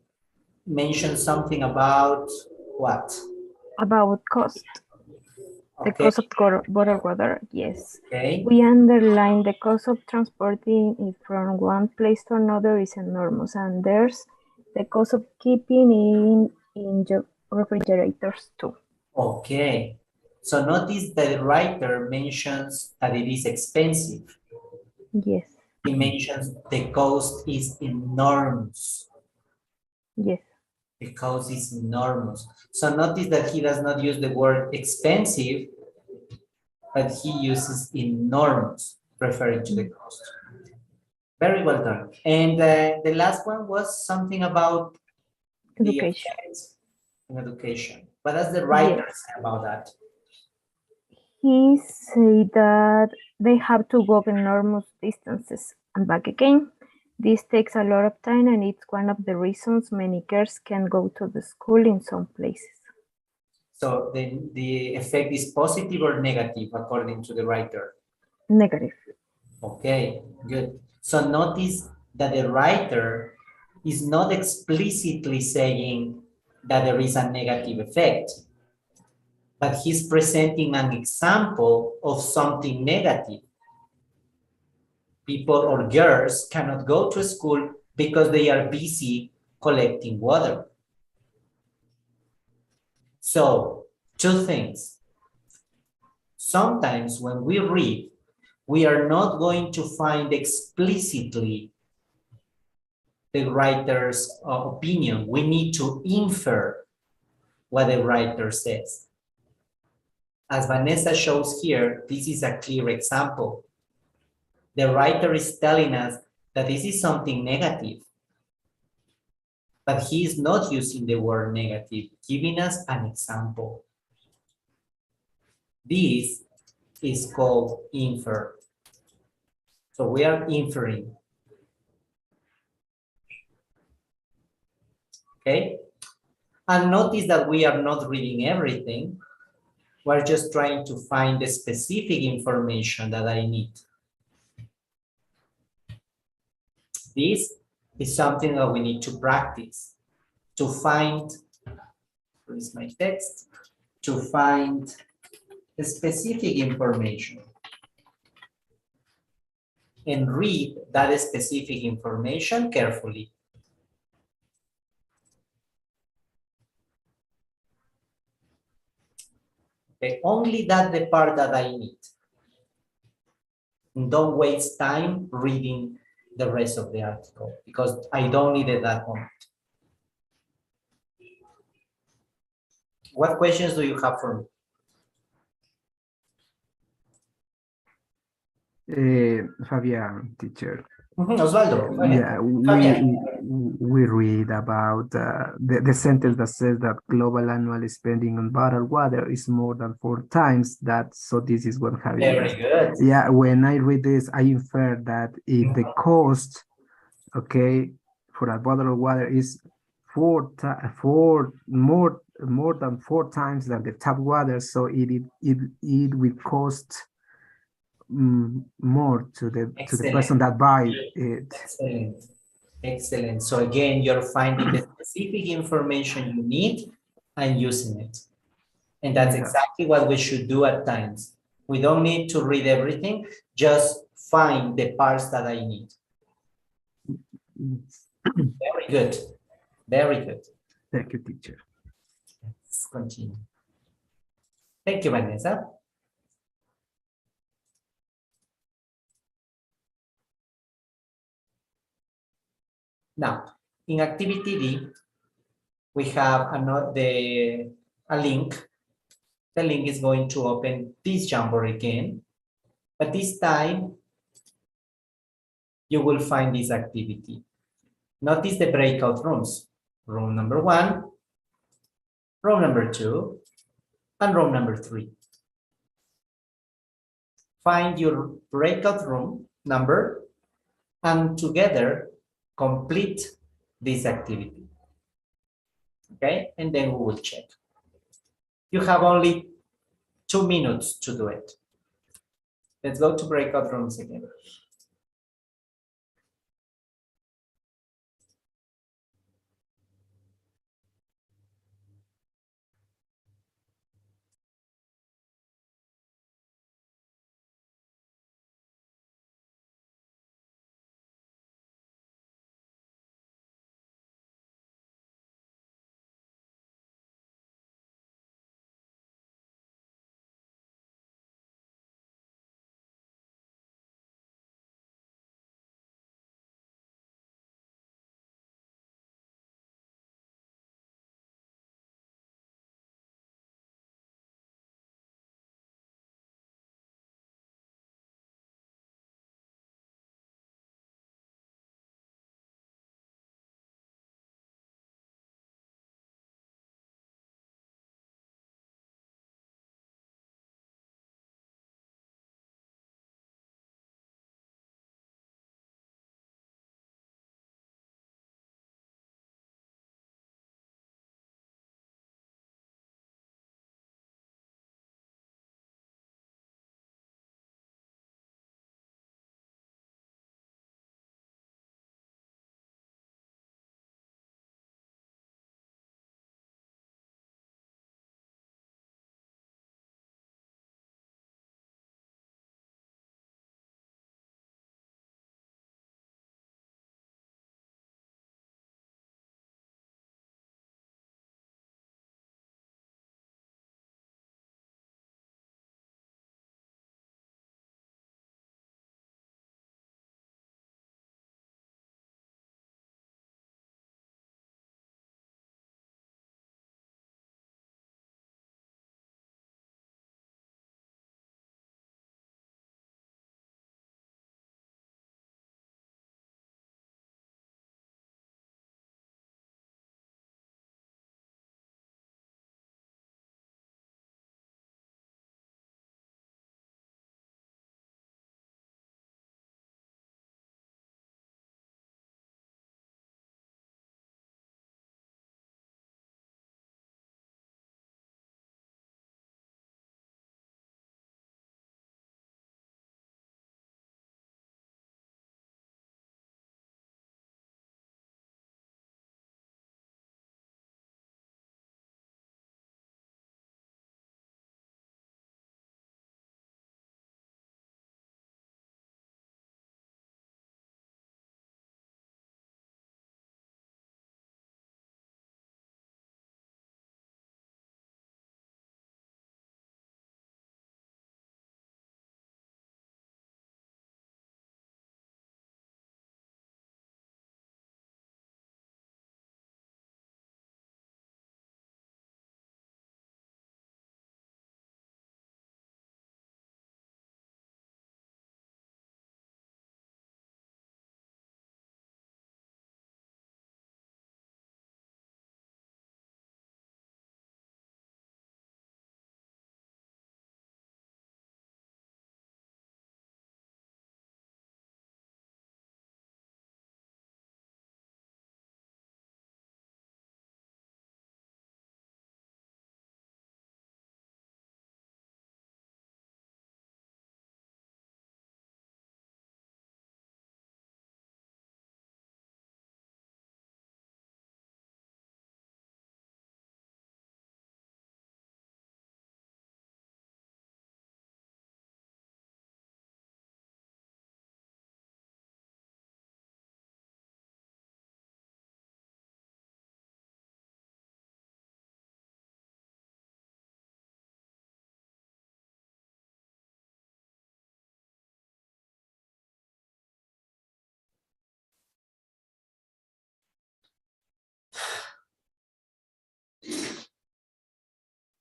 S1: mentions something about what?
S6: About cost. The
S1: Okay.
S6: cost of bottled water, yes.
S1: Okay.
S6: We underline the cost of transporting it from one place to another is enormous, and there's the cost of keeping in refrigerators too.
S1: Okay. So notice that the writer mentions that it is expensive.
S6: Yes.
S1: He mentions the cost is enormous.
S6: Yes.
S1: The cost is enormous. So notice that he does not use the word expensive, but he uses enormous, referring to the cost. Very well done. And the last one was something about
S6: Education.
S1: the effects in education. What does the writer say about that?
S6: He said that they have to walk enormous distances and back again. This takes a lot of time, and it's one of the reasons many girls can go to the school in some places.
S1: So the effect is positive or negative according to the writer?
S6: Negative.
S1: Okay, good. So notice that the writer is not explicitly saying that there is a negative effect, but he's presenting an example of something negative. People or girls cannot go to school because they are busy collecting water. So, 2 things. Sometimes when we read, we are not going to find explicitly the writer's opinion. We need to infer what the writer says. As Vanessa shows here, this is a clear example. The writer is telling us that this is something negative, but he is not using the word negative, giving us an example. This is called infer. So we are inferring. Okay? And notice that we are not reading everything. We're just trying to find the specific information that I need. This is something that we need to practice to find, where is my text? To find the specific information and read that specific information carefully. Okay, only that the part that I need. And don't waste time reading the rest of the article because I don't need it at that moment. What questions do you have for
S5: me? Fabian, teacher.
S1: Osvaldo,
S5: yeah, we read about the sentence that says that global annual spending on bottled water is more than 4 times that. So this is what Javier.
S1: Very good.
S5: Yeah, when I read this, I infer that if the cost, okay, for a bottle of water is more than 4 times than the tap water, so it will cost more to the person that buy it.
S1: Excellent. Excellent. So again, you're finding the specific information you need and using it. And that's exactly what we should do at times. We don't need to read everything, just find the parts that I need. Very good. Very good.
S5: Thank you, teacher.
S1: Let's continue. Thank you, Vanessa. Now, in activity D, we have a link. The link is going to open this Jamboard again, but this time you will find this activity. Notice the breakout rooms. Room number 1, room number 2, and room number 3. Find your breakout room number and together complete this activity. Okay, and then we will check. You have only 2 minutes to do it. Let's go to breakout rooms again.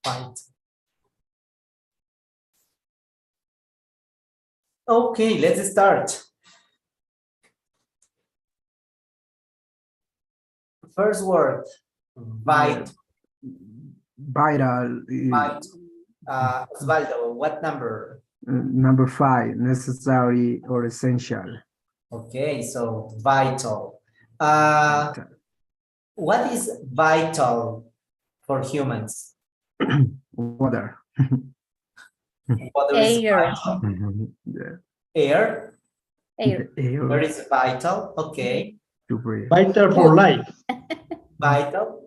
S1: Fight. Okay, let's start. First word, bite.
S5: Vital.
S1: Bite. Osvaldo, what number?
S5: Number 5, necessary or essential.
S1: Okay, so vital. What is vital for humans?
S5: Water.
S1: Water is
S8: Air.
S1: vital.
S5: Yeah.
S1: Air.
S8: Air.
S1: Air is vital. Okay.
S5: To breathe.
S7: Vital for life.
S1: Vital.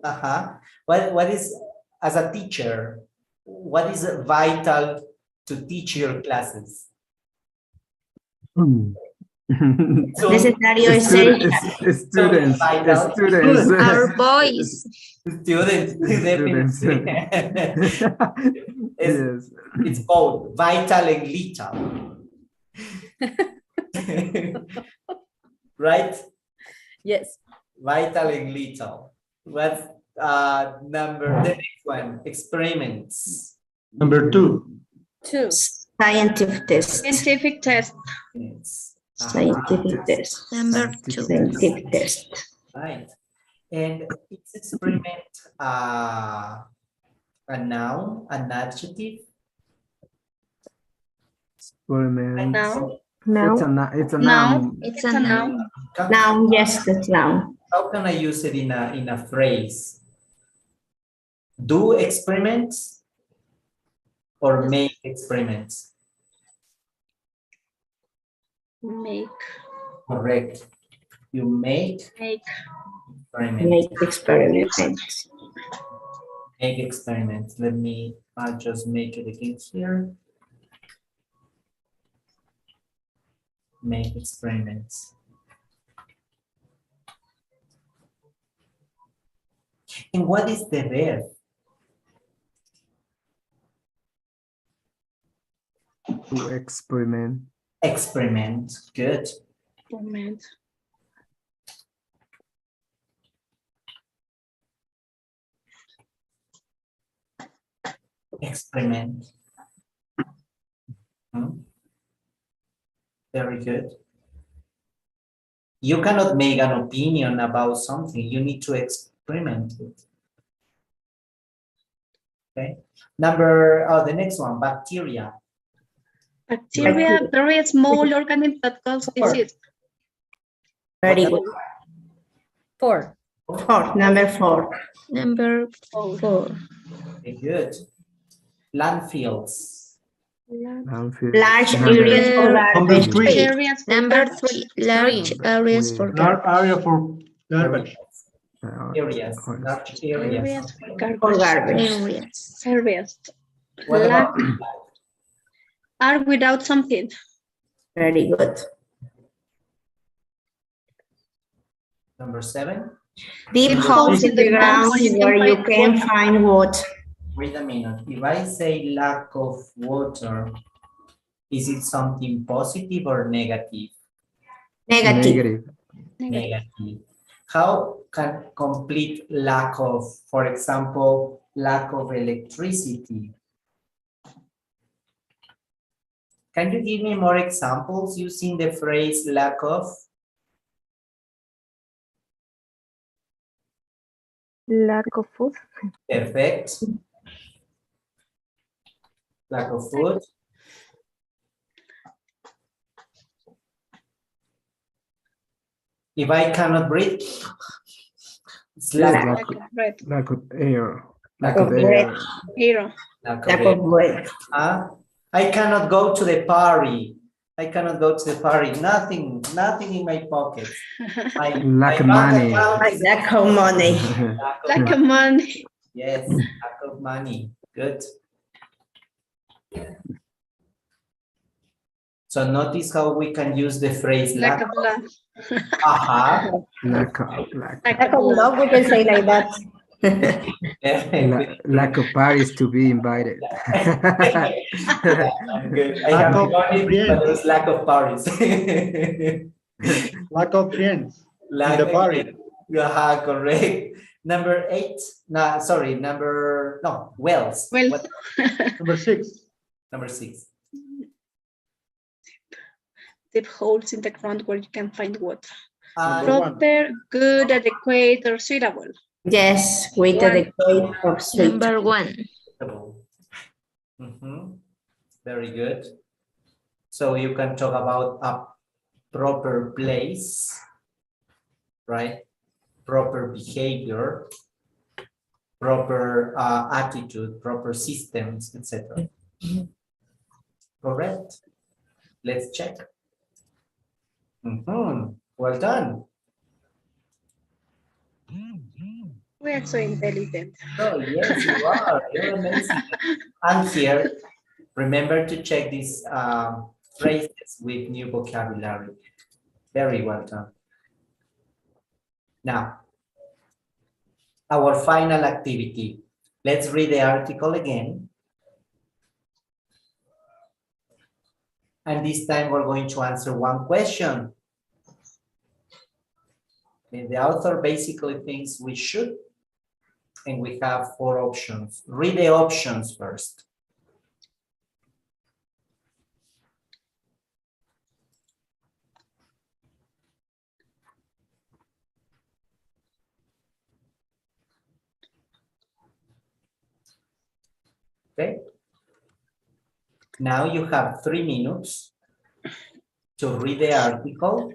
S1: What is, as a teacher, what is vital to teach your classes? So,
S2: Necessary or essential.
S5: Students.
S1: Vital.
S5: Students.
S4: Our boys.
S1: Students, definitely.
S5: Yes.
S1: It's both vital and lethal. Right?
S8: Yes.
S1: Vital and lethal. What's the next one? Experiments.
S7: Number 2.
S8: 2.
S2: Scientific test.
S3: Scientific test.
S1: Yes.
S2: Scientific test.
S4: Number 2.
S2: Scientific test.
S1: Right. And it's experiment a noun, an adjective.
S5: Experiment.
S3: Noun.
S6: Now,
S5: It's a
S3: Noun.
S5: noun.
S4: It's a noun.
S2: Noun, yes, that's noun.
S1: How can I use it in a phrase? Do experiments or make experiments?
S3: Make.
S1: Correct. You make
S3: Make.
S1: experiments.
S2: Make experiments.
S1: Make experiments. Let me just make it again here. Make experiments. And what is the verb?
S5: To experiment.
S1: Experiment. Good.
S3: Experiment.
S1: Experiment. Very good. You cannot make an opinion about something. You need to experiment it. Okay. The next one, bacteria.
S3: Bacteria, very small organism that cause disease.
S2: Very good.
S8: 4.
S2: Number 4.
S4: Number 4.
S1: Very good. Landfills.
S5: Landfill.
S2: Large
S5: Number-
S2: areas for garbage.
S7: Number 3.
S3: Areas for
S4: Number
S3: garbage.
S4: 3. Large areas for
S7: Large
S4: garbage.
S7: area for garbage.
S1: Areas. Large areas.
S3: Areas for
S2: For
S3: garbage.
S2: garbage.
S4: Areas.
S3: Areas.
S1: What about
S3: Are without something.
S2: Very good.
S1: number 7?
S2: Deep
S3: Deep
S2: holes in the ground where you can find water.
S1: Wait a minute. If I say lack of water, is it something positive or negative?
S2: Negative.
S1: Negative. How can complete lack of, for example, lack of electricity? Can you give me more examples using the phrase lack of?
S6: lack of food.
S1: Perfect. Lack of food. If I cannot breathe, it's lack of,
S3: Lack of bread.
S5: Lack of air.
S1: lack
S2: of
S1: of
S2: breath.
S3: Hero.
S1: lack of
S2: Lack
S1: air.
S2: of breath.
S1: I cannot go to the party. I cannot go to the party. Nothing in my pocket.
S5: Lack of
S1: bank
S5: money.
S1: account is
S2: Lack of money.
S1: lack of
S3: Lack
S1: money.
S3: of money.
S1: Yes, lack of money. Good. So notice how we can use the phrase
S3: Lack
S1: lack
S3: of love.
S1: of.
S5: Lack
S2: Lack of love, we can say like that.
S5: lack of parties to be invited.
S1: Good. I have got it, but there's lack of parties.
S7: Lack of friends.
S1: Lack
S7: the party.
S1: correct. Number 8, no, sorry, wells.
S3: Well,
S1: What,
S7: Number 6.
S1: number 6?
S3: deep holes in the ground where you can find water.
S7: Number 1.
S3: Proper, good, adequate, or suitable.
S2: Yes, with
S3: One.
S2: adequate or suitable.
S4: Number 1.
S1: Very good. So you can talk about a proper place, right? Proper behavior, proper attitude, proper systems, etc. Correct. Let's check. Well done.
S3: We are so intelligent.
S1: Oh, yes, you are. You're amazing. And here, remember to check these phrases with new vocabulary. Very well done. Now, our final activity. Let's read the article again. And this time we're going to answer one question. And the author basically thinks we should, and we have 4 options. Read the options first. Okay. Now you have 3 minutes to read the article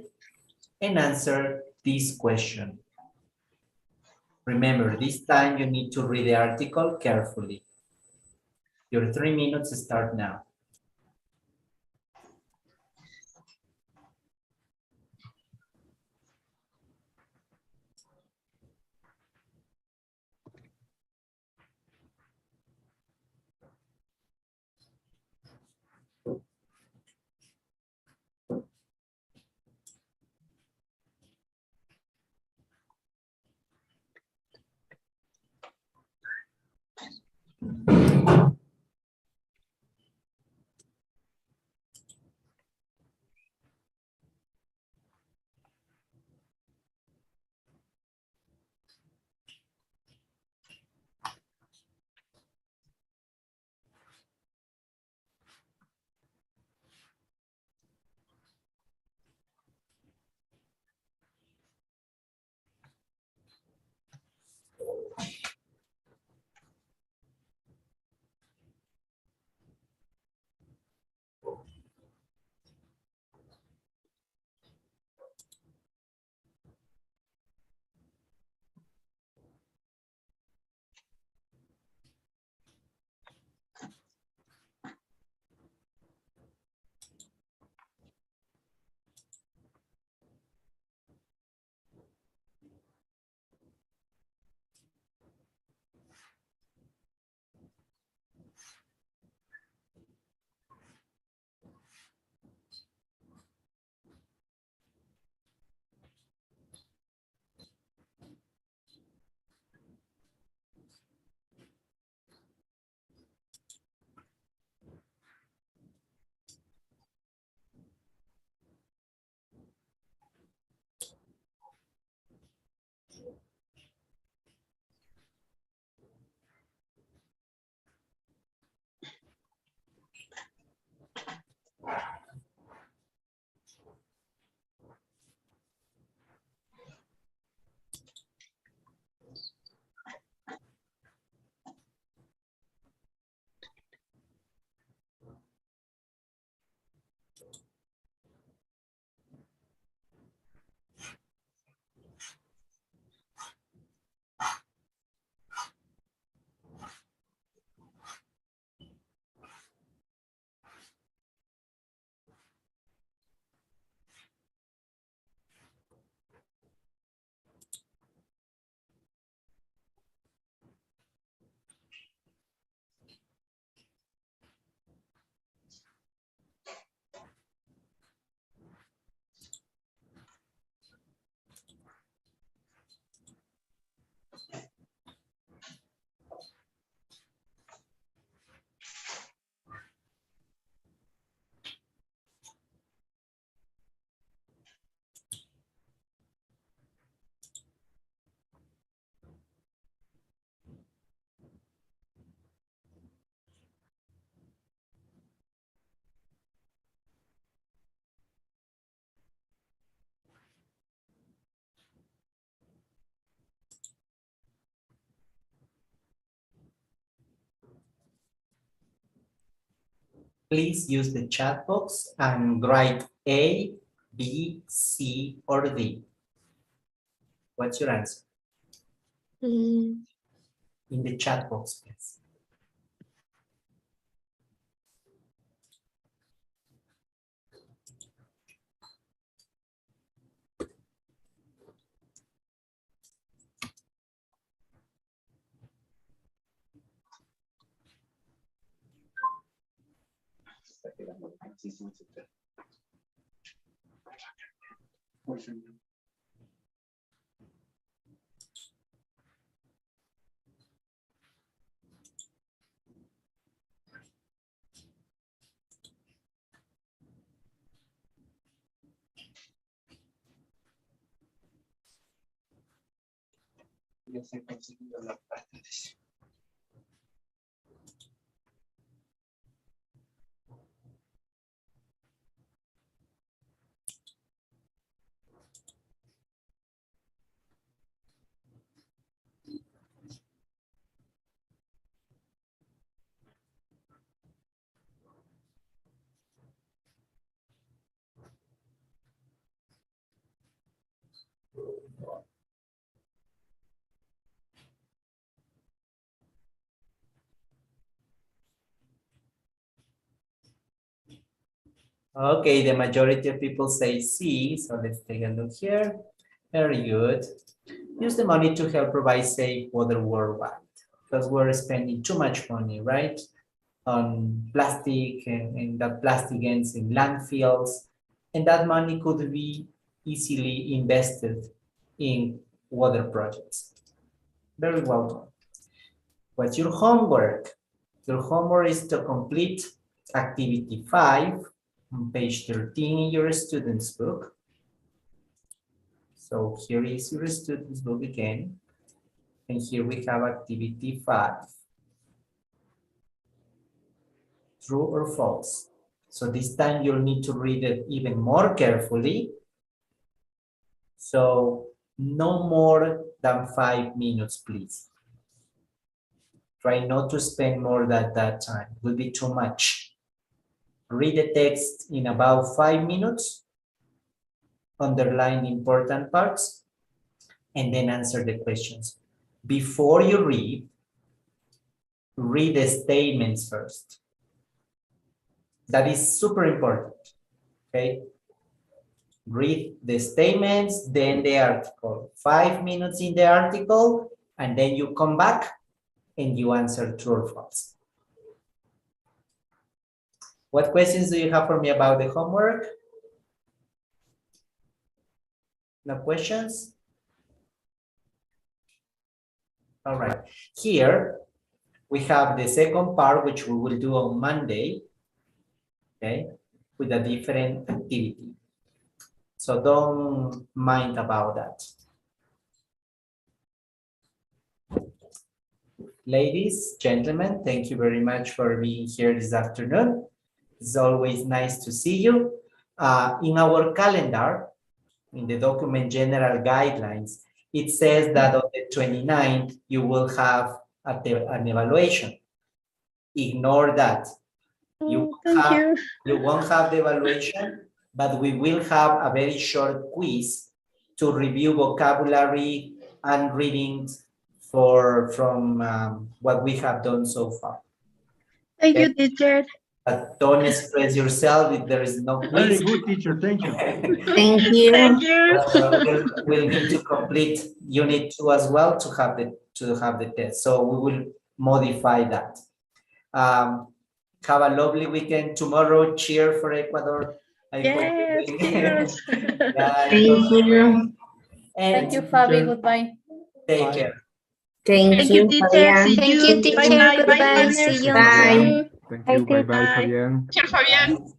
S1: and answer this question. Remember, this time you need to read the article carefully. Your 3 minutes start now. please use the chat box and write A, B, C, or D. What's your answer? In the chat box, please. Okay, the majority of people say C, so let's take a look here. Very good. Use the money to help provide safe water worldwide, because we're spending too much money, right? On plastic, and that plastic ends in landfills, and that money could be easily invested in water projects. Very well done. What's your homework? Your homework is to complete activity 5 on page 13 in your student's book. So here is your student's book again. And here we have activity 5. True or false? So this time you'll need to read it even more carefully. So no more than 5 minutes, please. Try not to spend more than that time. It will be too much. Read the text in about 5 minutes, underline important parts, and then answer the questions. Before you read the statements first. That is super important, okay? Read the statements, then the article. 5 minutes in the article, and then you come back and you answer true or false. What questions do you have for me about the homework? No questions? All right. Here we have the second part, which we will do on Monday, okay, with a different activity. So don't mind about that. Ladies, gentlemen, thank you very much for being here this afternoon. It's always nice to see you. In our calendar, in the document general guidelines, it says that on the 29th, you will have an evaluation. Ignore that. You won't have the evaluation, but we will have a very short quiz to review vocabulary and readings from what we have done so far.
S3: Thank you, teacher.
S1: But don't stress yourself if there is no quiz.
S7: Very good, teacher. Thank you.
S2: Thank you.
S3: Thank you.
S1: We'll need to complete unit 2 as well to have the test. So we will modify that. Have a lovely weekend tomorrow. Cheer for Ecuador.
S3: Yes, cheers.
S2: Thank you.
S8: Thank you, Fabi. Goodbye.
S1: Take care.
S2: Thank you,
S3: teacher.
S2: Fabian.
S3: See
S4: Thank
S3: you.
S4: you, teacher.
S3: Bye-bye.
S4: Goodbye.
S3: Bye,
S4: See you.
S2: Bye.
S5: Thank you. Bye-bye, Fabian.
S10: Cheers, Fabián.